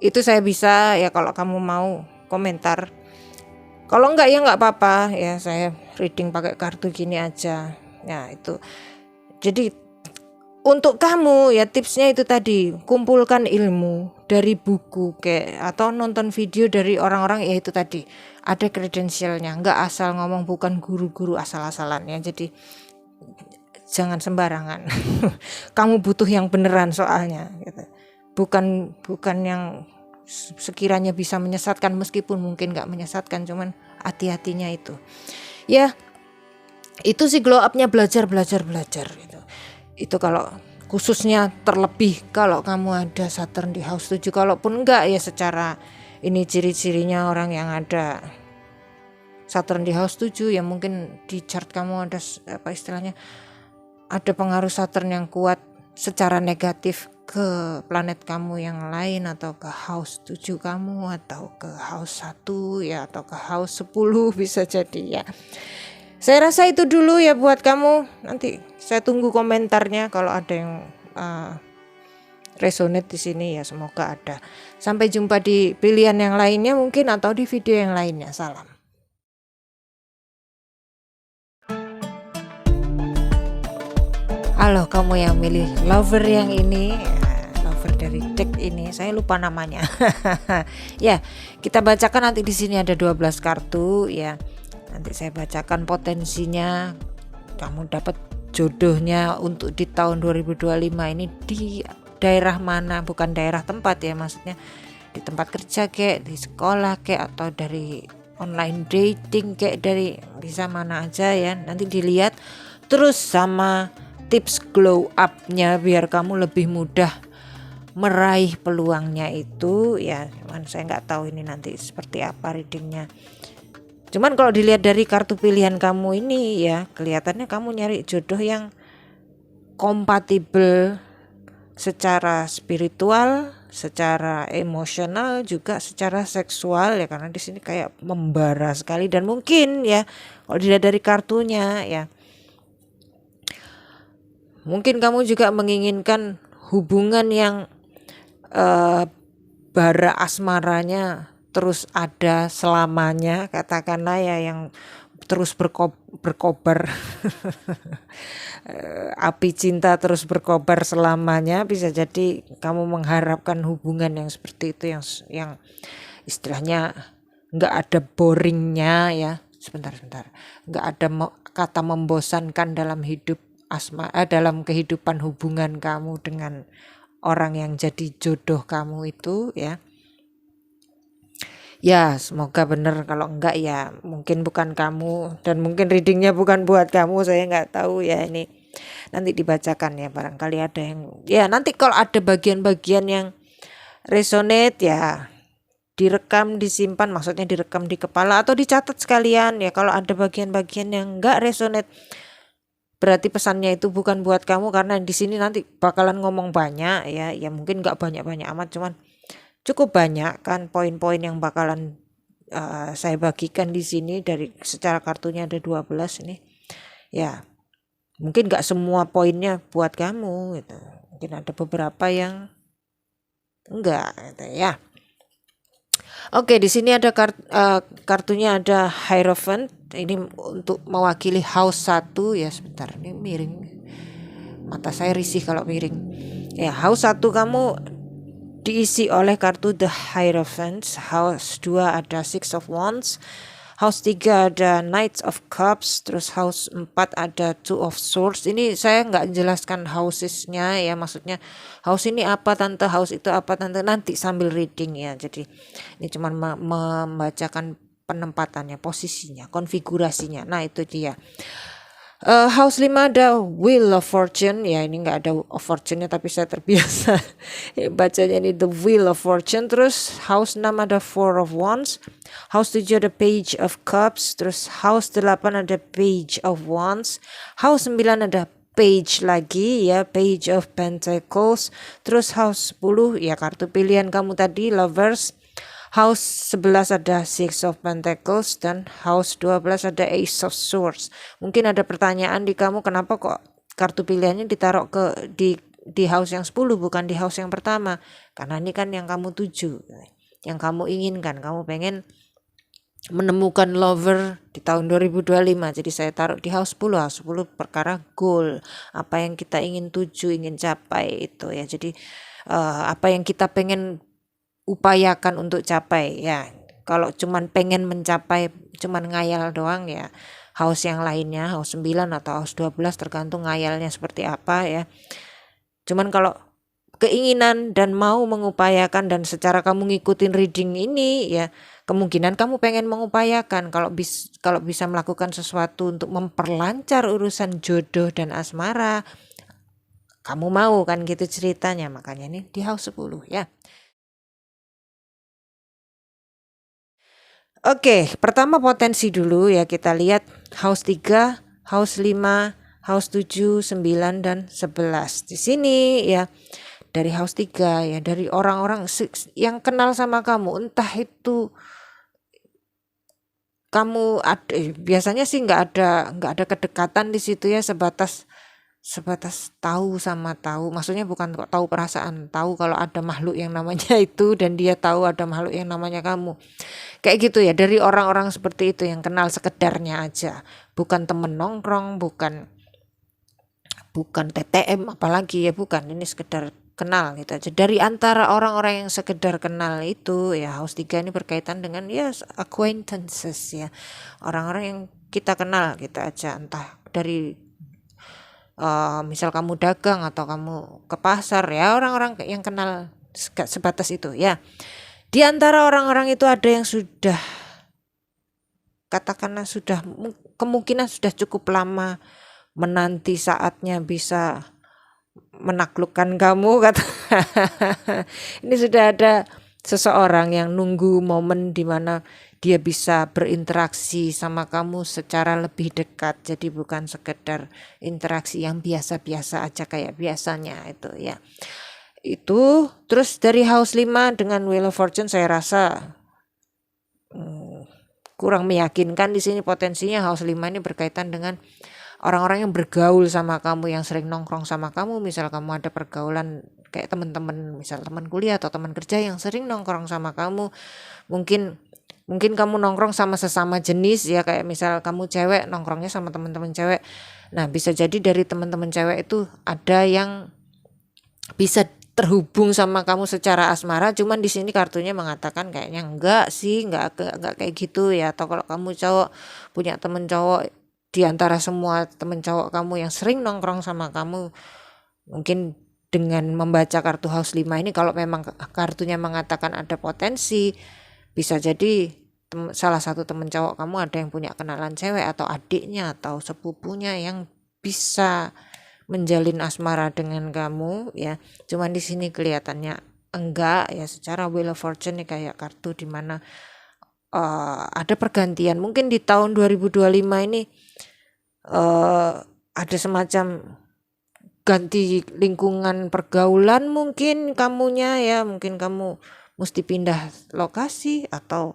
Itu saya bisa ya, kalau kamu mau komentar. Kalau enggak ya enggak apa-apa ya, saya reading pakai kartu gini aja. Ya itu. Jadi untuk kamu ya tipsnya itu tadi, kumpulkan ilmu dari buku kayak atau nonton video dari orang-orang ya itu tadi, ada kredensialnya, enggak asal ngomong, bukan guru-guru asal-asalan ya. Jadi jangan sembarangan. Kamu butuh yang beneran soalnya gitu. Bukan yang sekiranya bisa menyesatkan, meskipun mungkin enggak menyesatkan, cuman hati-hatinya itu. Ya itu sih glow up-nya belajar gitu. Itu kalau khususnya, terlebih kalau kamu ada Saturn di house 7. Kalaupun enggak ya, secara ini ciri-cirinya orang yang ada Saturn di house 7 ya, mungkin di chart kamu ada apa istilahnya, ada pengaruh Saturn yang kuat secara negatif ke planet kamu yang lain, atau ke house 7 kamu, atau ke house 1 ya, atau ke house 10 bisa jadi ya. Saya rasa itu dulu ya buat kamu. Nanti saya tunggu komentarnya kalau ada yang resonate di sini ya, semoga ada. Sampai jumpa di pilihan yang lainnya mungkin, atau di video yang lainnya. Salam. Halo kamu yang milih lover yang ini, lover dari deck ini, saya lupa namanya. Ya, kita bacakan nanti di sini ada 12 kartu ya. Nanti saya bacakan potensinya, kamu dapat jodohnya untuk di tahun 2025 ini di daerah mana, bukan daerah tempat ya, maksudnya di tempat kerja kek, di sekolah kek, atau dari online dating kek, dari bisa mana aja ya. Nanti dilihat terus sama tips glow up-nya biar kamu lebih mudah meraih peluangnya itu ya. Cuman saya nggak tahu ini nanti seperti apa readingnya. Cuman kalau dilihat dari kartu pilihan kamu ini ya, kelihatannya kamu nyari jodoh yang kompatibel secara spiritual, secara emosional, juga secara seksual ya, karena di sini kayak membara sekali. Dan mungkin ya kalau dilihat dari kartunya ya, mungkin kamu juga menginginkan hubungan yang bara asmaranya terus ada selamanya, katakanlah ya, yang terus berkobar api cinta terus berkobar selamanya. Bisa jadi kamu mengharapkan hubungan yang seperti itu, yang istilahnya nggak ada boringnya ya. Sebentar, nggak ada kata membosankan dalam dalam kehidupan hubungan kamu dengan orang yang jadi jodoh kamu itu ya. Ya semoga benar, kalau enggak ya mungkin bukan kamu, dan mungkin readingnya bukan buat kamu, saya nggak tahu ya, ini nanti dibacakan ya, barangkali ada yang ya, nanti kalau ada bagian-bagian yang resonate ya direkam, disimpan, maksudnya direkam di kepala atau dicatat sekalian ya. Kalau ada bagian-bagian yang enggak resonate, berarti pesannya itu bukan buat kamu, karena di sini nanti bakalan ngomong banyak ya, mungkin enggak banyak-banyak amat, cuman cukup banyak kan poin-poin yang bakalan saya bagikan di sini. Dari secara kartunya ada 12 ini ya, mungkin nggak semua poinnya buat kamu gitu, mungkin ada beberapa yang enggak gitu ya. Oke, di sini ada kartunya ada Hierophant, ini untuk mewakili house 1 ya. Sebentar, ini miring, mata saya risih kalau miring ya. House 1 kamu diisi oleh kartu The Hierophant. House 2 ada Six of Wands, House 3 ada Knight of Cups, terus House 4 ada Two of Swords. Ini saya nggak jelaskan housesnya ya, maksudnya house ini apa tante, house itu apa tante, nanti sambil reading ya. Jadi ini cuma membacakan penempatannya, posisinya, konfigurasinya. Nah itu dia. House 5 ada Wheel of Fortune ya, ini nggak ada of Fortune-nya tapi saya terbiasa bacanya ini The Wheel of Fortune. Terus House 6 ada Four of Wands, House 7 ada Page of Cups, terus House 8 ada Page of Wands, House 9 ada Page lagi ya, Page of Pentacles, terus House 10 ya kartu pilihan kamu tadi, Lovers. House 11 ada Six of Pentacles, dan House 12 ada Ace of Swords. Mungkin ada pertanyaan di kamu, kenapa kok kartu pilihannya ditaruh di house yang 10 bukan di house yang pertama? Karena ini kan yang kamu tuju, yang kamu inginkan, kamu pengen menemukan lover di tahun 2025. Jadi saya taruh di house 10. House 10 perkara goal, apa yang kita ingin tuju, ingin capai itu ya. Jadi apa yang kita pengen upayakan untuk capai ya. Kalau cuman pengen mencapai, cuman ngayal doang ya, house yang lainnya, house 9 atau house 12 tergantung ngayalnya seperti apa ya. Cuman kalau keinginan dan mau mengupayakan, dan secara kamu ngikutin reading ini ya, kemungkinan kamu pengen mengupayakan kalau bisa melakukan sesuatu untuk memperlancar urusan jodoh dan asmara, kamu mau kan gitu ceritanya. Makanya ini di house 10 ya. Oke, pertama potensi dulu ya, kita lihat house 3, house 5, house 7, 9 dan 11. Di sini ya, dari house 3 ya, dari orang-orang yang kenal sama kamu, entah itu kamu biasanya sih nggak ada kedekatan di situ ya, sebatas tahu sama tahu, maksudnya bukan kok tahu perasaan, tahu kalau ada makhluk yang namanya itu, dan dia tahu ada makhluk yang namanya kamu, kayak gitu ya. Dari orang-orang seperti itu yang kenal sekedarnya aja, bukan temen nongkrong, bukan TTM apalagi ya, bukan, ini sekedar kenal gitu aja. Dari antara orang-orang yang sekedar kenal itu ya, house 3 ini berkaitan dengan ya acquaintances ya, orang-orang yang kita kenal gitu aja, entah dari misal kamu dagang atau kamu ke pasar ya, orang-orang yang kenal sebatas itu ya. Di antara orang-orang itu ada yang sudah, katakanlah sudah, kemungkinan sudah cukup lama menanti saatnya bisa menaklukkan kamu, kata ini sudah ada seseorang yang nunggu momen dimana dia bisa berinteraksi sama kamu secara lebih dekat. Jadi bukan sekedar interaksi yang biasa-biasa aja kayak biasanya itu ya. Itu terus dari house 5 dengan Wheel of Fortune saya rasa kurang meyakinkan di sini. Potensinya house 5 ini berkaitan dengan orang-orang yang bergaul sama kamu, yang sering nongkrong sama kamu. Misal kamu ada pergaulan kayak teman-teman, misal teman kuliah atau teman kerja yang sering nongkrong sama kamu. Mungkin kamu nongkrong sama sesama jenis ya, kayak misal kamu cewek nongkrongnya sama teman-teman cewek. Nah, bisa jadi dari teman-teman cewek itu ada yang bisa terhubung sama kamu secara asmara, cuman di sini kartunya mengatakan kayaknya enggak sih, enggak kayak gitu ya. Atau kalau kamu cowok punya temen cowok, di antara semua temen cowok kamu yang sering nongkrong sama kamu, mungkin dengan membaca kartu house 5 ini, kalau memang kartunya mengatakan ada potensi, bisa jadi salah satu temen cowok kamu ada yang punya kenalan cewek atau adiknya atau sepupunya yang bisa menjalin asmara dengan kamu ya. Cuman di sini kelihatannya enggak ya. Secara Wheel of Fortune nih kayak kartu dimana ada pergantian. Mungkin di tahun 2025 ini ada semacam ganti lingkungan pergaulan mungkin kamunya ya. Mungkin kamu mesti pindah lokasi atau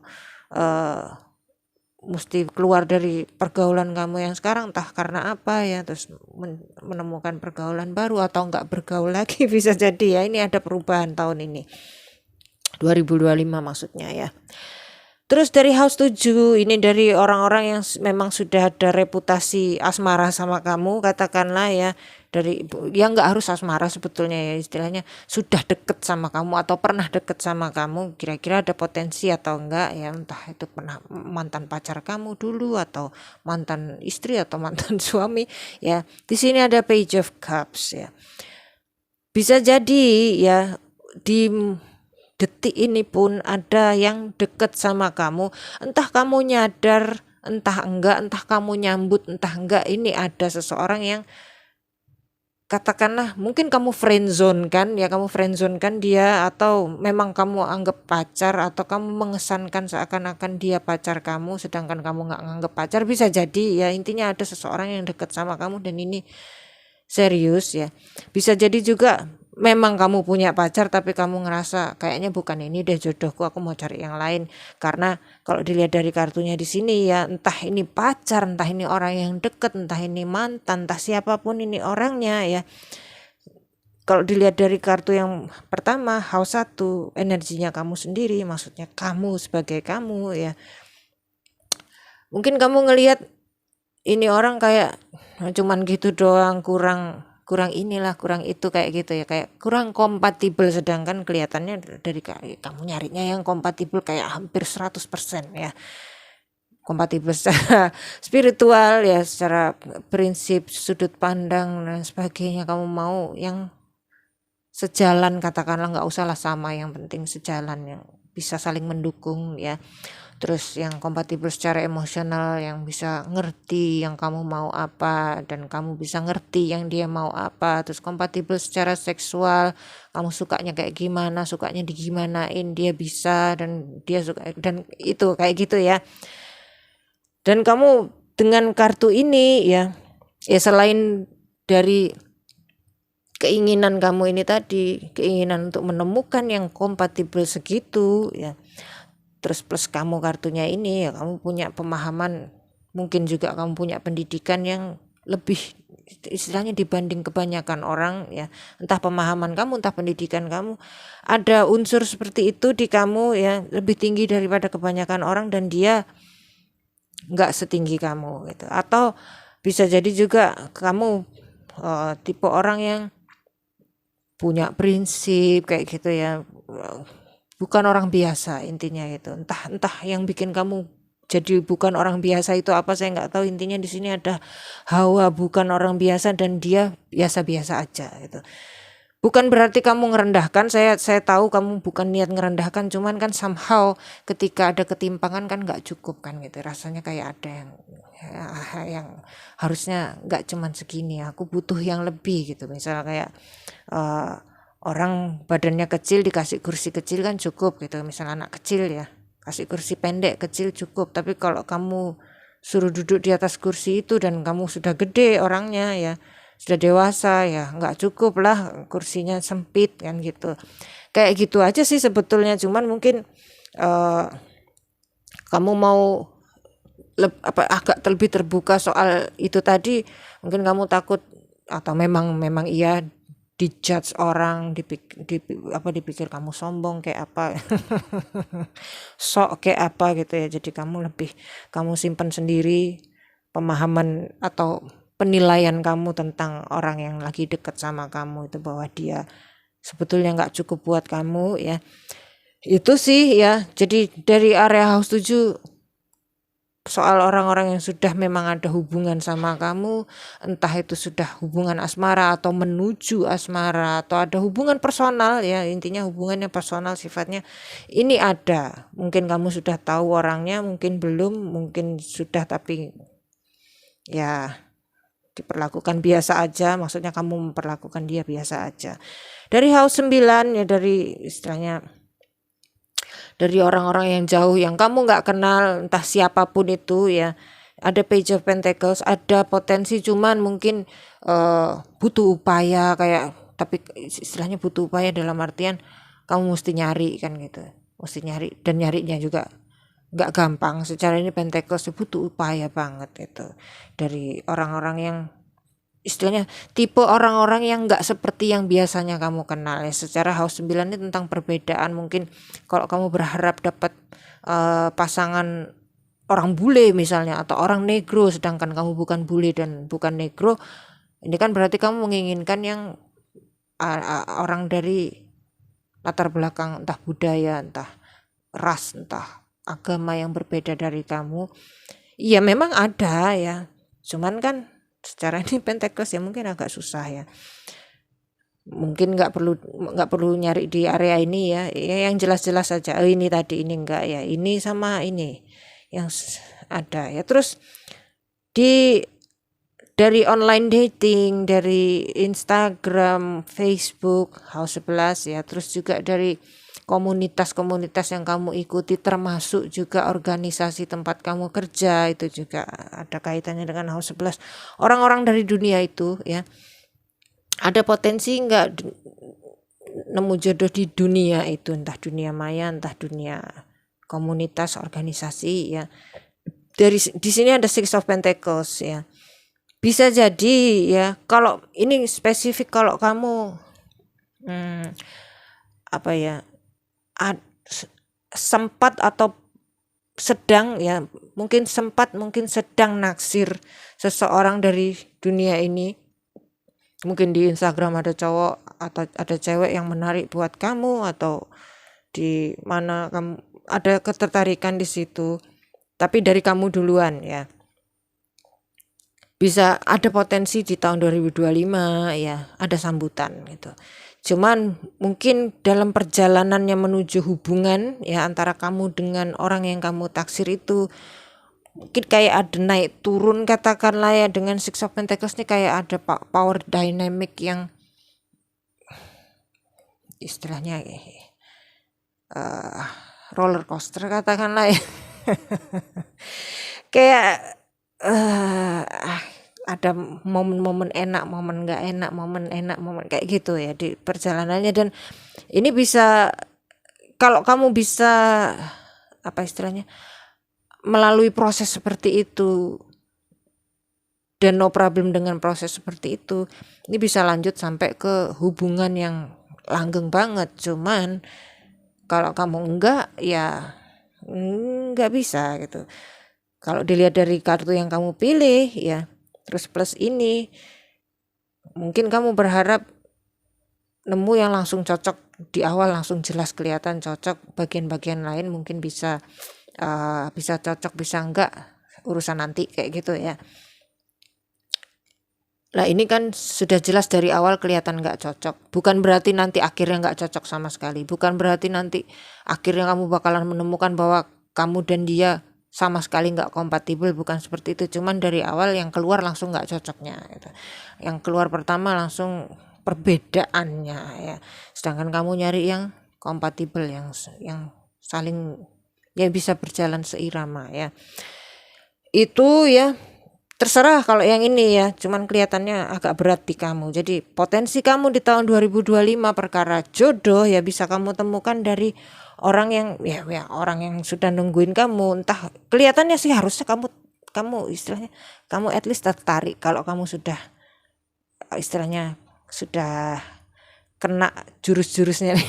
mesti keluar dari pergaulan kamu yang sekarang, entah karena apa ya, terus menemukan pergaulan baru atau enggak bergaul lagi. Bisa jadi ya, ini ada perubahan tahun ini 2025 maksudnya ya. Terus dari house 7 ini dari orang-orang yang memang sudah ada reputasi asmara sama kamu, katakanlah ya, dari yang nggak harus asmara sebetulnya ya, istilahnya sudah deket sama kamu atau pernah deket sama kamu, kira-kira ada potensi atau enggak ya, entah itu pernah mantan pacar kamu dulu atau mantan istri atau mantan suami ya. Di sini ada Page of Cups ya. Bisa jadi ya di detik ini pun ada yang deket sama kamu, entah kamu nyadar entah enggak, entah kamu nyambut entah enggak, ini ada seseorang yang katakanlah mungkin kamu friendzone kan ya, kamu friendzone kan dia, atau memang kamu anggap pacar, atau kamu mengesankan seakan-akan dia pacar kamu sedangkan kamu nggak nganggap pacar. Bisa jadi ya, intinya ada seseorang yang deket sama kamu dan ini serius ya. Bisa jadi juga memang kamu punya pacar tapi kamu ngerasa kayaknya bukan ini deh jodohku, aku mau cari yang lain. Karena kalau dilihat dari kartunya di sini ya, entah ini pacar, entah ini orang yang deket, entah ini mantan, entah siapapun ini orangnya ya. Kalau dilihat dari kartu yang pertama house 1, energinya kamu sendiri, maksudnya kamu sebagai kamu ya. Mungkin kamu ngelihat ini orang kayak cuman gitu doang, kurang inilah, kurang itu, kayak gitu ya, kayak kurang kompatibel. Sedangkan kelihatannya dari kamu nyarinya yang kompatibel kayak hampir 100% ya, kompatibel secara spiritual ya, secara prinsip, sudut pandang dan sebagainya. Kamu mau yang sejalan, katakanlah, nggak usahlah sama, yang penting sejalan, yang bisa saling mendukung ya. Terus yang kompatibel secara emosional, yang bisa ngerti yang kamu mau apa dan kamu bisa ngerti yang dia mau apa. Terus kompatibel secara seksual, kamu sukanya kayak gimana, sukanya digimanain, dia bisa dan dia suka, dan itu kayak gitu ya. Dan kamu dengan kartu ini ya selain dari keinginan kamu ini tadi, keinginan untuk menemukan yang kompatibel segitu ya, terus plus kamu kartunya ini ya, kamu punya pemahaman, mungkin juga kamu punya pendidikan yang lebih istilahnya dibanding kebanyakan orang ya, entah pemahaman kamu, entah pendidikan kamu, ada unsur seperti itu di kamu ya, lebih tinggi daripada kebanyakan orang, dan dia nggak setinggi kamu gitu. Atau bisa jadi juga kamu tipe orang yang punya prinsip kayak gitu ya, bukan orang biasa intinya gitu. Entah yang bikin kamu jadi bukan orang biasa itu apa, saya nggak tahu. Intinya di sini ada hawa bukan orang biasa dan dia biasa-biasa aja gitu. Bukan berarti kamu ngerendahkan, saya tahu kamu bukan niat ngerendahkan, cuman kan somehow ketika ada ketimpangan kan nggak cukup kan gitu. Rasanya kayak ada yang harusnya nggak cuman segini, aku butuh yang lebih gitu. Misalnya kayak orang badannya kecil dikasih kursi kecil kan cukup gitu, misalnya anak kecil ya kasih kursi pendek kecil cukup. Tapi kalau kamu suruh duduk di atas kursi itu dan kamu sudah gede orangnya ya, sudah dewasa ya nggak cukup lah, kursinya sempit kan gitu. Kayak gitu aja sih sebetulnya, cuman mungkin kamu mau agak lebih terbuka soal itu tadi, mungkin kamu takut atau memang iya dijudge orang, dipikir kamu sombong kayak apa sok kayak apa gitu ya. Jadi kamu simpan sendiri pemahaman atau penilaian kamu tentang orang yang lagi dekat sama kamu itu, bahwa dia sebetulnya nggak cukup buat kamu ya. Itu sih ya. Jadi dari area house 7 soal orang-orang yang sudah memang ada hubungan sama kamu, entah itu sudah hubungan asmara atau menuju asmara atau ada hubungan personal ya, intinya hubungannya personal sifatnya, ini ada. Mungkin kamu sudah tahu orangnya, mungkin belum, mungkin sudah tapi ya diperlakukan biasa aja, maksudnya kamu memperlakukan dia biasa aja. Dari house 9 ya, dari istilahnya dari orang-orang yang jauh yang kamu nggak kenal, entah siapapun itu ya, ada Page of Pentacles, ada potensi, cuman mungkin butuh upaya, kayak tapi istilahnya butuh upaya dalam artian kamu mesti nyari kan gitu, mesti nyari, dan nyarinya juga nggak gampang. Secara ini Pentacles butuh upaya banget itu dari orang-orang yang istilahnya tipe orang-orang yang nggak seperti yang biasanya kamu kenal ya. Secara house 9 ini tentang perbedaan. Mungkin kalau kamu berharap dapat pasangan orang bule misalnya atau orang negro, sedangkan kamu bukan bule dan bukan negro, ini kan berarti kamu menginginkan yang orang dari latar belakang entah budaya, entah ras, entah agama yang berbeda dari kamu. Iya memang ada ya, cuman kan secara ini Pentacles ya mungkin agak susah ya. Mungkin nggak perlu nyari di area ini ya, yang jelas-jelas saja. Ini tadi ini enggak ya, ini sama ini yang ada ya. Terus dari online dating, dari Instagram, Facebook, House 11 ya, terus juga dari komunitas-komunitas yang kamu ikuti, termasuk juga organisasi tempat kamu kerja, itu juga ada kaitannya dengan House 11. Orang-orang dari dunia itu ya, ada potensi nggak nemu jodoh di dunia itu, entah dunia maya, entah dunia komunitas, organisasi ya. Di sini ada Six of Pentacles ya. Bisa jadi ya, kalau ini spesifik, kalau kamu sempat atau sedang ya, mungkin sempat mungkin sedang naksir seseorang dari dunia ini. Mungkin di Instagram ada cowok atau ada cewek yang menarik buat kamu, atau di mana kamu ada ketertarikan di situ, tapi dari kamu duluan ya. Bisa ada potensi di tahun 2025 ya, ada sambutan gitu. Cuman mungkin dalam perjalanannya menuju hubungan ya antara kamu dengan orang yang kamu taksir itu, mungkin kayak ada naik turun katakanlah ya. Dengan Six of Pentacles ini kayak ada power dynamic yang istilahnya roller coaster katakanlah ya. Kayak ada momen-momen enak, momen nggak enak, momen kayak gitu ya di perjalanannya. Dan ini bisa, kalau kamu bisa istilahnya melalui proses seperti itu dan no problem dengan proses seperti itu, ini bisa lanjut sampai ke hubungan yang langgeng banget. Cuman kalau kamu enggak ya enggak bisa gitu. Kalau dilihat dari kartu yang kamu pilih ya, terus plus ini, mungkin kamu berharap nemu yang langsung cocok di awal, langsung jelas kelihatan cocok. Bagian-bagian lain mungkin bisa cocok, bisa enggak, urusan nanti kayak gitu ya. Lah ini kan sudah jelas dari awal kelihatan nggak cocok. Bukan berarti nanti akhirnya nggak cocok sama sekali. Bukan berarti nanti akhirnya kamu bakalan menemukan bahwa kamu dan dia sama sekali nggak kompatibel, bukan seperti itu. Cuman dari awal yang keluar langsung nggak cocoknya gitu. Yang keluar pertama langsung perbedaannya ya. Sedangkan kamu nyari yang kompatibel, yang saling yang bisa berjalan seirama ya. Itu ya. terserah kalau yang ini ya, cuman kelihatannya agak berat di kamu. Jadi potensi kamu di tahun 2025 perkara jodoh ya bisa kamu temukan dari orang yang ya orang yang sudah nungguin kamu. Entah kelihatannya sih harusnya kamu istilahnya kamu at least tertarik kalau kamu sudah istilahnya sudah kena jurus-jurusnya.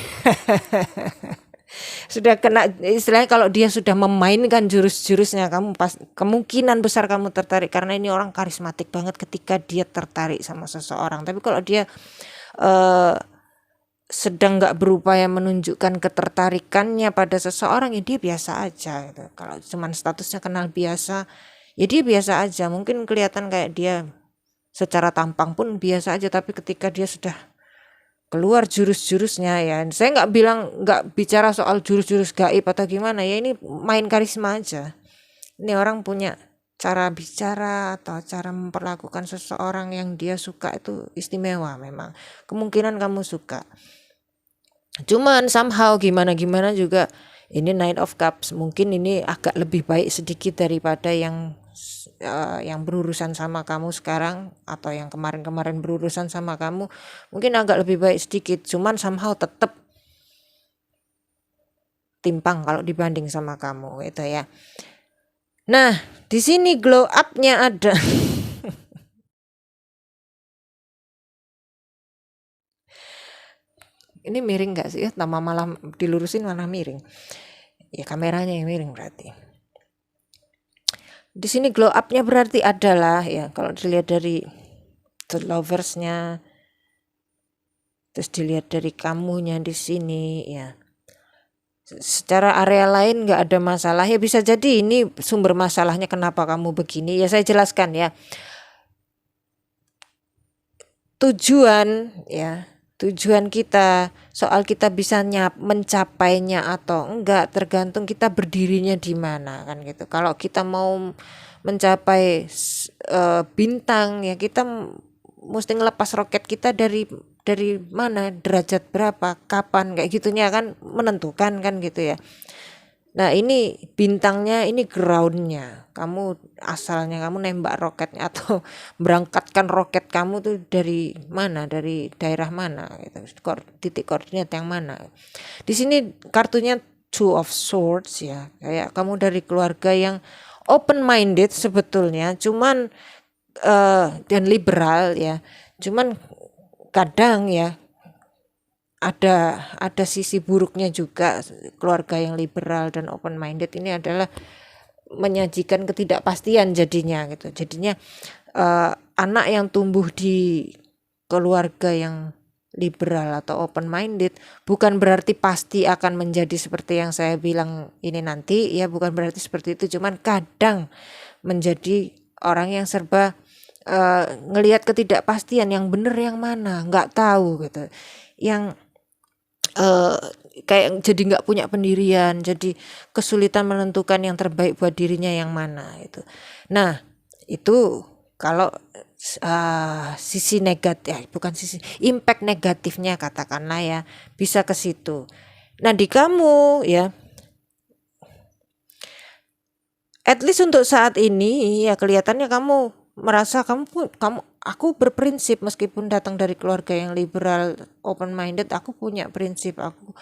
Sudah kena istilahnya kalau dia sudah memainkan jurus-jurusnya, kamu kemungkinan besar kamu tertarik karena ini orang karismatik banget ketika dia tertarik sama seseorang. Tapi kalau dia sedang nggak berupaya menunjukkan ketertarikannya pada seseorang, ya dia biasa aja gitu. Kalau cuman statusnya kenal biasa, ya dia biasa aja. Mungkin kelihatan kayak dia secara tampang pun biasa aja, tapi ketika dia sudah keluar jurus-jurusnya ya, saya nggak bicara soal jurus-jurus gaib atau gimana ya, ini main karisma aja. Ini orang punya cara bicara atau cara memperlakukan seseorang yang dia suka itu istimewa memang. Kemungkinan kamu suka. Cuman somehow gimana juga ini Nine of Cups, mungkin ini agak lebih baik sedikit daripada yang berurusan sama kamu sekarang atau yang kemarin berurusan sama kamu, mungkin agak lebih baik sedikit, cuman somehow tetap timpang kalau dibanding sama kamu itu ya. Nah, di sini glow up-nya ada. Ini miring nggak sih? Tambah malah dilurusin malah miring. Ya kameranya yang miring berarti. Di sini glow up-nya berarti adalah ya, kalau dilihat dari the lovers-nya, terus dilihat dari kamunya di sini ya. Secara area lain nggak ada masalah ya, bisa jadi ini sumber masalahnya kenapa kamu begini ya, saya jelaskan ya. Tujuan kita, soal kita bisa mencapainya atau enggak tergantung kita berdirinya di mana kan gitu. Kalau kita mau mencapai bintang ya, kita mesti ngelepas roket kita dari mana, derajat berapa, kapan, kayak gitunya kan menentukan kan gitu ya. Nah ini bintangnya, ini groundnya, kamu asalnya kamu nembak roketnya atau berangkatkan roket kamu tuh dari mana, dari daerah mana gitu, titik koordinat yang mana. Di sini kartunya Two of Swords ya, kayak kamu dari keluarga yang open minded sebetulnya, cuman dan liberal ya, cuman kadang ya ada sisi buruknya juga. Keluarga yang liberal dan open minded ini adalah menyajikan ketidakpastian jadinya gitu. Jadinya anak yang tumbuh di keluarga yang liberal atau open minded bukan berarti pasti akan menjadi seperti yang saya bilang ini nanti ya, bukan berarti seperti itu, cuman kadang menjadi orang yang serba ngelihat ketidakpastian, yang bener yang mana nggak tahu gitu, yang kayak jadi nggak punya pendirian, jadi kesulitan menentukan yang terbaik buat dirinya yang mana itu. Nah itu kalau sisi negatif, bukan sisi impact negatifnya katakanlah ya, bisa ke situ. Nah di kamu ya, at least untuk saat ini ya kelihatannya kamu merasa aku berprinsip, meskipun datang dari keluarga yang liberal open minded, aku punya prinsip, aku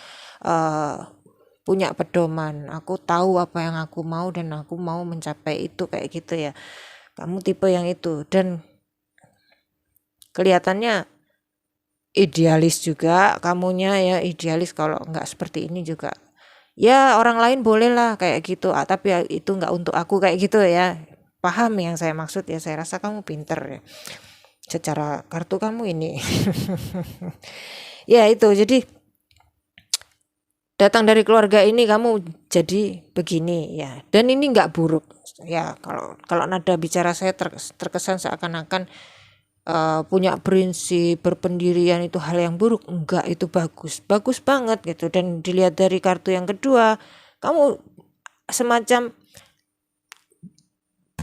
punya pedoman, aku tahu apa yang aku mau dan aku mau mencapai itu, kayak gitu ya. Kamu tipe yang itu, dan kelihatannya idealis juga kamunya ya, idealis. Kalau nggak seperti ini juga ya orang lain boleh lah kayak gitu, tapi itu nggak untuk aku, kayak gitu ya. Paham yang saya maksud ya, saya rasa kamu pinter ya secara kartu kamu ini. Ya itu, jadi datang dari keluarga ini kamu jadi begini ya, dan ini nggak buruk ya. Kalau nada bicara saya terkesan seakan-akan punya prinsip, berpendirian itu hal yang buruk. Enggak, itu bagus banget gitu. Dan dilihat dari kartu yang kedua, kamu semacam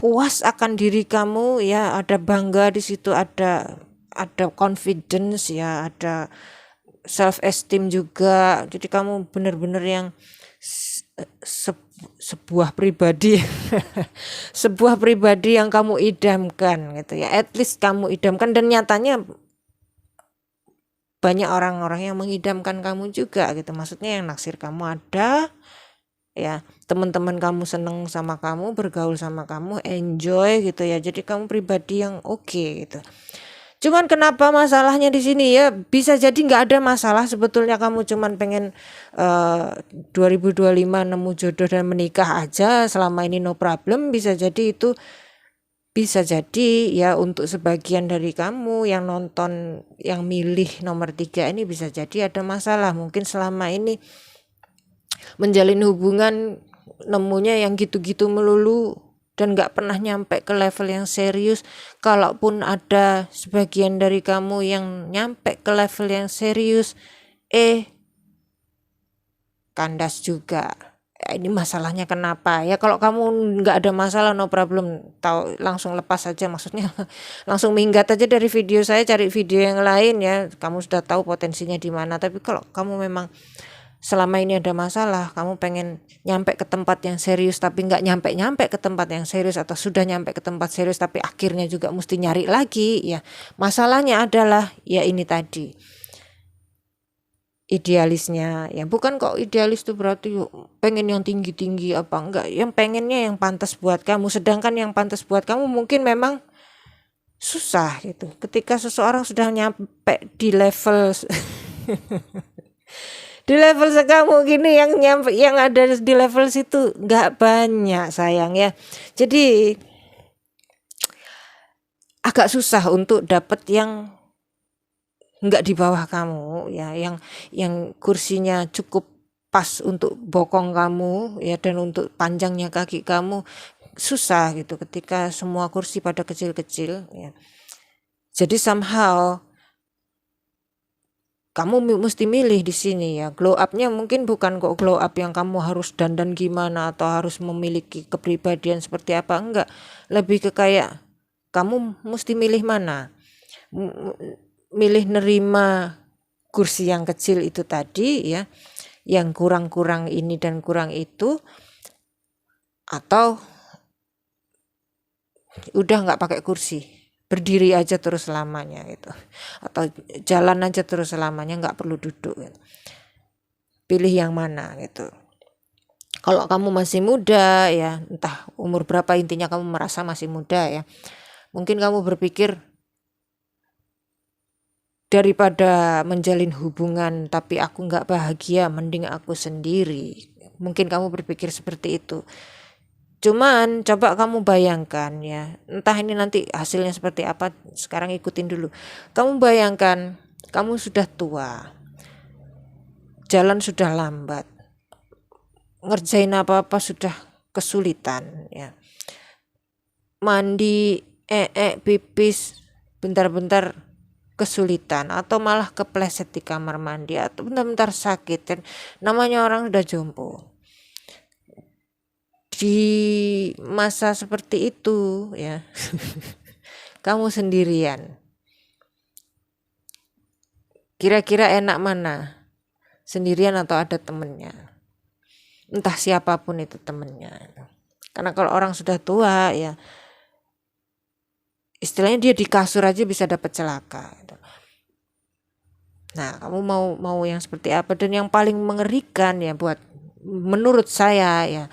puas akan diri kamu ya, ada bangga di situ, ada confidence ya, ada self esteem juga. Jadi kamu benar-benar yang sebuah pribadi sebuah pribadi yang kamu idamkan gitu ya, at least kamu idamkan, dan nyatanya banyak orang-orang yang mengidamkan kamu juga gitu, maksudnya yang naksir kamu ada ya, teman-teman kamu seneng sama kamu, bergaul sama kamu, enjoy gitu ya, jadi kamu pribadi yang oke gitu. Cuman kenapa masalahnya di sini ya, bisa jadi nggak ada masalah sebetulnya, kamu cuman pengen 2025 nemu jodoh dan menikah aja, selama ini no problem. Bisa jadi itu, bisa jadi ya untuk sebagian dari kamu yang nonton, yang milih nomor 3 ini, bisa jadi ada masalah. Mungkin selama ini menjalin hubungan nemunya yang gitu-gitu melulu dan gak pernah nyampe ke level yang serius. Kalaupun ada sebagian dari kamu yang nyampe ke level yang serius, kandas juga. Ya, ini masalahnya kenapa ya? Kalau kamu nggak ada masalah, no problem, tahu langsung lepas aja, maksudnya langsung minggat aja dari video saya, cari video yang lain ya, kamu sudah tahu potensinya di mana. Tapi kalau kamu memang selama ini ada masalah, kamu pengen nyampe ke tempat yang serius tapi nggak nyampe ke tempat yang serius, atau sudah nyampe ke tempat serius tapi akhirnya juga mesti nyari lagi ya, masalahnya adalah ya ini tadi, idealisnya ya. Bukan kok idealis tuh berarti pengen yang tinggi-tinggi apa enggak, yang pengennya yang pantas buat kamu, sedangkan yang pantas buat kamu mungkin memang susah gitu. Ketika seseorang sudah nyampe di level di level kamu gini, yang ada di level situ nggak banyak sayang ya. Jadi agak susah untuk dapet yang nggak di bawah kamu ya, yang kursinya cukup pas untuk bokong kamu ya, dan untuk panjangnya kaki kamu, susah gitu ketika semua kursi pada kecil-kecil ya. Jadi somehow kamu mesti milih di sini ya. Glow up-nya mungkin bukan kok glow up yang kamu harus dandan gimana atau harus memiliki kepribadian seperti apa, enggak. Lebih ke kayak kamu mesti milih mana. Milih nerima kursi yang kecil itu tadi ya, yang kurang-kurang ini dan kurang itu, atau udah nggak pakai kursi, berdiri aja terus selamanya gitu, atau jalan aja terus selamanya, nggak perlu duduk gitu. Pilih yang mana gitu. Kalau kamu masih muda ya, entah umur berapa, intinya kamu merasa masih muda ya, mungkin kamu berpikir daripada menjalin hubungan tapi aku nggak bahagia, mending aku sendiri. Mungkin kamu berpikir seperti itu. Cuman coba kamu bayangkan ya, entah ini nanti hasilnya seperti apa, sekarang ikutin dulu. Kamu bayangkan, kamu sudah tua, jalan sudah lambat, ngerjain apa-apa sudah kesulitan ya, mandi, pipis, bentar-bentar kesulitan, atau malah kepleset di kamar mandi, atau bentar-bentar sakit, dan namanya orang sudah jompo. Di masa seperti itu ya, kamu sendirian, kira-kira enak mana, sendirian atau ada temennya, entah siapapun itu temennya. Karena kalau orang sudah tua ya, istilahnya dia di kasur aja bisa dapat celaka gitu. Nah, kamu mau yang seperti apa? Dan yang paling mengerikan ya, menurut saya ya,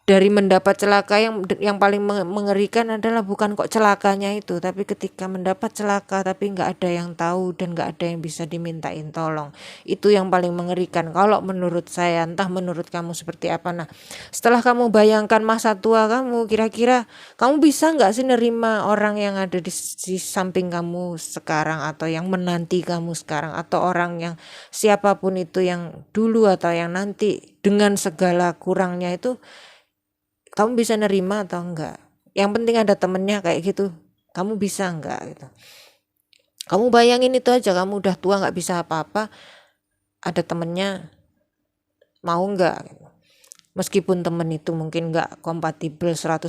dari mendapat celaka, yang paling mengerikan adalah bukan kok celakanya itu, tapi ketika mendapat celaka tapi nggak ada yang tahu dan nggak ada yang bisa dimintain tolong. Itu yang paling mengerikan kalau menurut saya, entah menurut kamu seperti apa. Nah, setelah kamu bayangkan masa tua kamu, kira-kira kamu bisa nggak sih nerima orang yang ada di samping kamu sekarang, atau yang menanti kamu sekarang, atau orang yang siapapun itu, yang dulu atau yang nanti, dengan segala kurangnya itu, kamu bisa nerima atau enggak? Yang penting ada temennya kayak gitu, kamu bisa enggak gitu. Kamu bayangin itu aja, kamu udah tua nggak bisa apa-apa, ada temennya, mau enggak gitu. Meskipun temen itu mungkin nggak kompatibel 100%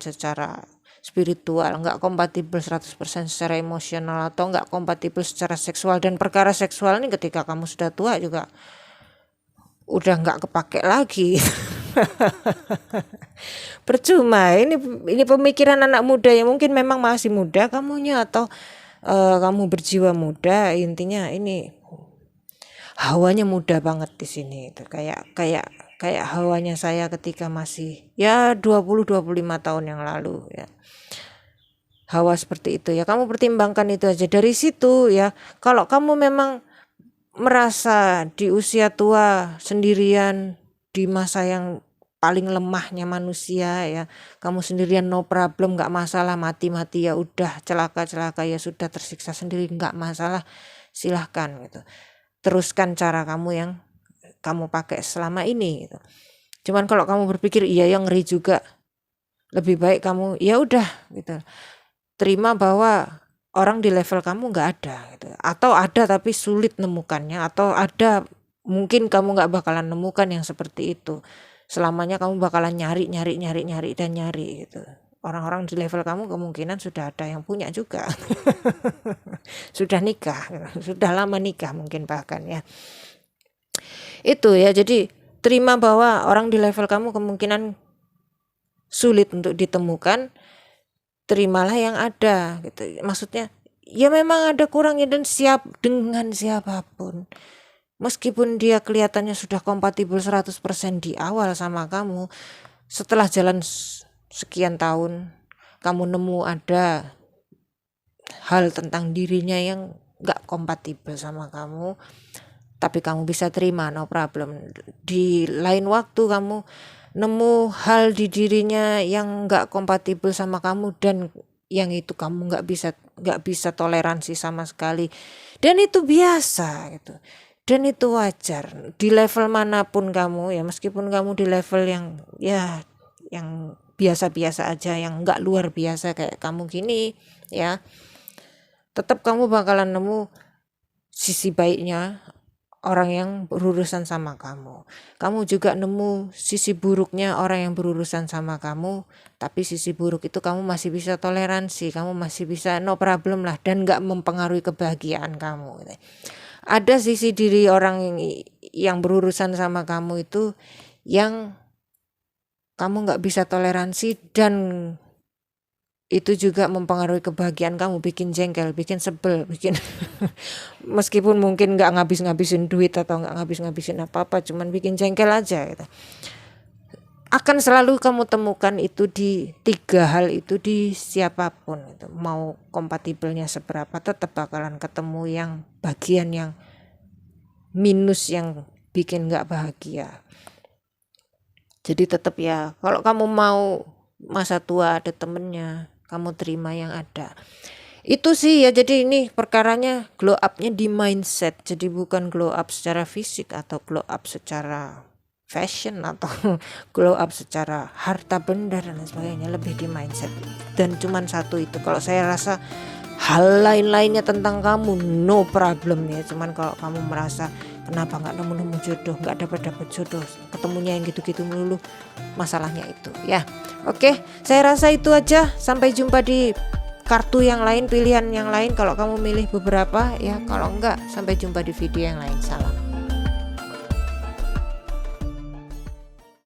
secara spiritual, nggak kompatibel 100% secara emosional, atau nggak kompatibel secara seksual. Dan perkara seksual ini ketika kamu sudah tua juga udah nggak kepake lagi. Percuma, ini pemikiran anak muda yang mungkin memang masih muda kamunya, atau kamu berjiwa muda, intinya ini hawanya muda banget di sini itu, kayak hawanya saya ketika masih ya 20-25 tahun yang lalu ya. Hawa seperti itu ya, kamu pertimbangkan itu aja dari situ ya. Kalau kamu memang merasa di usia tua sendirian, di masa yang paling lemahnya manusia ya, kamu sendirian no problem, nggak masalah, mati-mati ya udah, celaka ya sudah, tersiksa sendiri nggak masalah, silahkan gitu. Teruskan cara kamu yang kamu pakai selama ini gitu. Cuman kalau kamu berpikir iya yang ngeri juga, lebih baik kamu ya udah gitu, terima bahwa orang di level kamu nggak ada gitu. Atau ada tapi sulit nemukannya, atau ada mungkin kamu nggak bakalan nemukan yang seperti itu. Selamanya kamu bakalan nyari dan nyari gitu. Orang-orang di level kamu kemungkinan sudah ada yang punya juga. Sudah nikah, sudah lama nikah mungkin bahkan ya. Itu ya, jadi terima bahwa orang di level kamu kemungkinan sulit untuk ditemukan. Terimalah yang ada gitu. Maksudnya ya memang ada kurangnya, dan siap dengan siapapun. Meskipun dia kelihatannya sudah kompatibel 100% di awal sama kamu, setelah jalan sekian tahun kamu nemu ada hal tentang dirinya yang gak kompatibel sama kamu, tapi kamu bisa terima, no problem. Di lain waktu kamu nemu hal di dirinya yang gak kompatibel sama kamu, dan yang itu kamu gak bisa toleransi sama sekali, dan itu biasa gitu, dan itu wajar di level manapun kamu ya. Meskipun kamu di level yang ya yang biasa-biasa aja, yang gak luar biasa kayak kamu gini ya, tetap kamu bakalan nemu sisi baiknya orang yang berurusan sama kamu. Kamu juga nemu sisi buruknya orang yang berurusan sama kamu, tapi sisi buruk itu kamu masih bisa toleransi, kamu masih bisa no problem lah, dan gak mempengaruhi kebahagiaan kamu. Ada sisi diri orang yang berurusan sama kamu itu yang kamu gak bisa toleransi, dan itu juga mempengaruhi kebahagiaan kamu, bikin jengkel, bikin sebel, bikin meskipun mungkin gak ngabis-ngabisin duit atau gak ngabis-ngabisin apa-apa, cuman bikin jengkel aja gitu. Akan selalu kamu temukan itu di 3 hal itu di siapapun gitu. Mau kompatibelnya seberapa, tetap bakalan ketemu yang bagian yang minus yang bikin gak bahagia. Jadi tetap ya, kalau kamu mau masa tua ada temennya, kamu terima yang ada. Itu sih ya, jadi ini perkaranya glow up-nya di mindset. Jadi bukan glow up secara fisik atau glow up secara fashion atau glow up secara harta benda dan sebagainya, lebih di mindset. Dan cuman satu itu, kalau saya rasa hal lain-lainnya tentang kamu no problem ya. Cuman kalau kamu merasa kenapa nggak nemu jodoh, nggak dapat jodoh, ketemunya yang gitu-gitu melulu, masalahnya itu ya. Oke, saya rasa itu aja. Sampai jumpa di kartu yang lain, pilihan yang lain kalau kamu milih beberapa ya. Kalau enggak, sampai jumpa di video yang lain. Salam.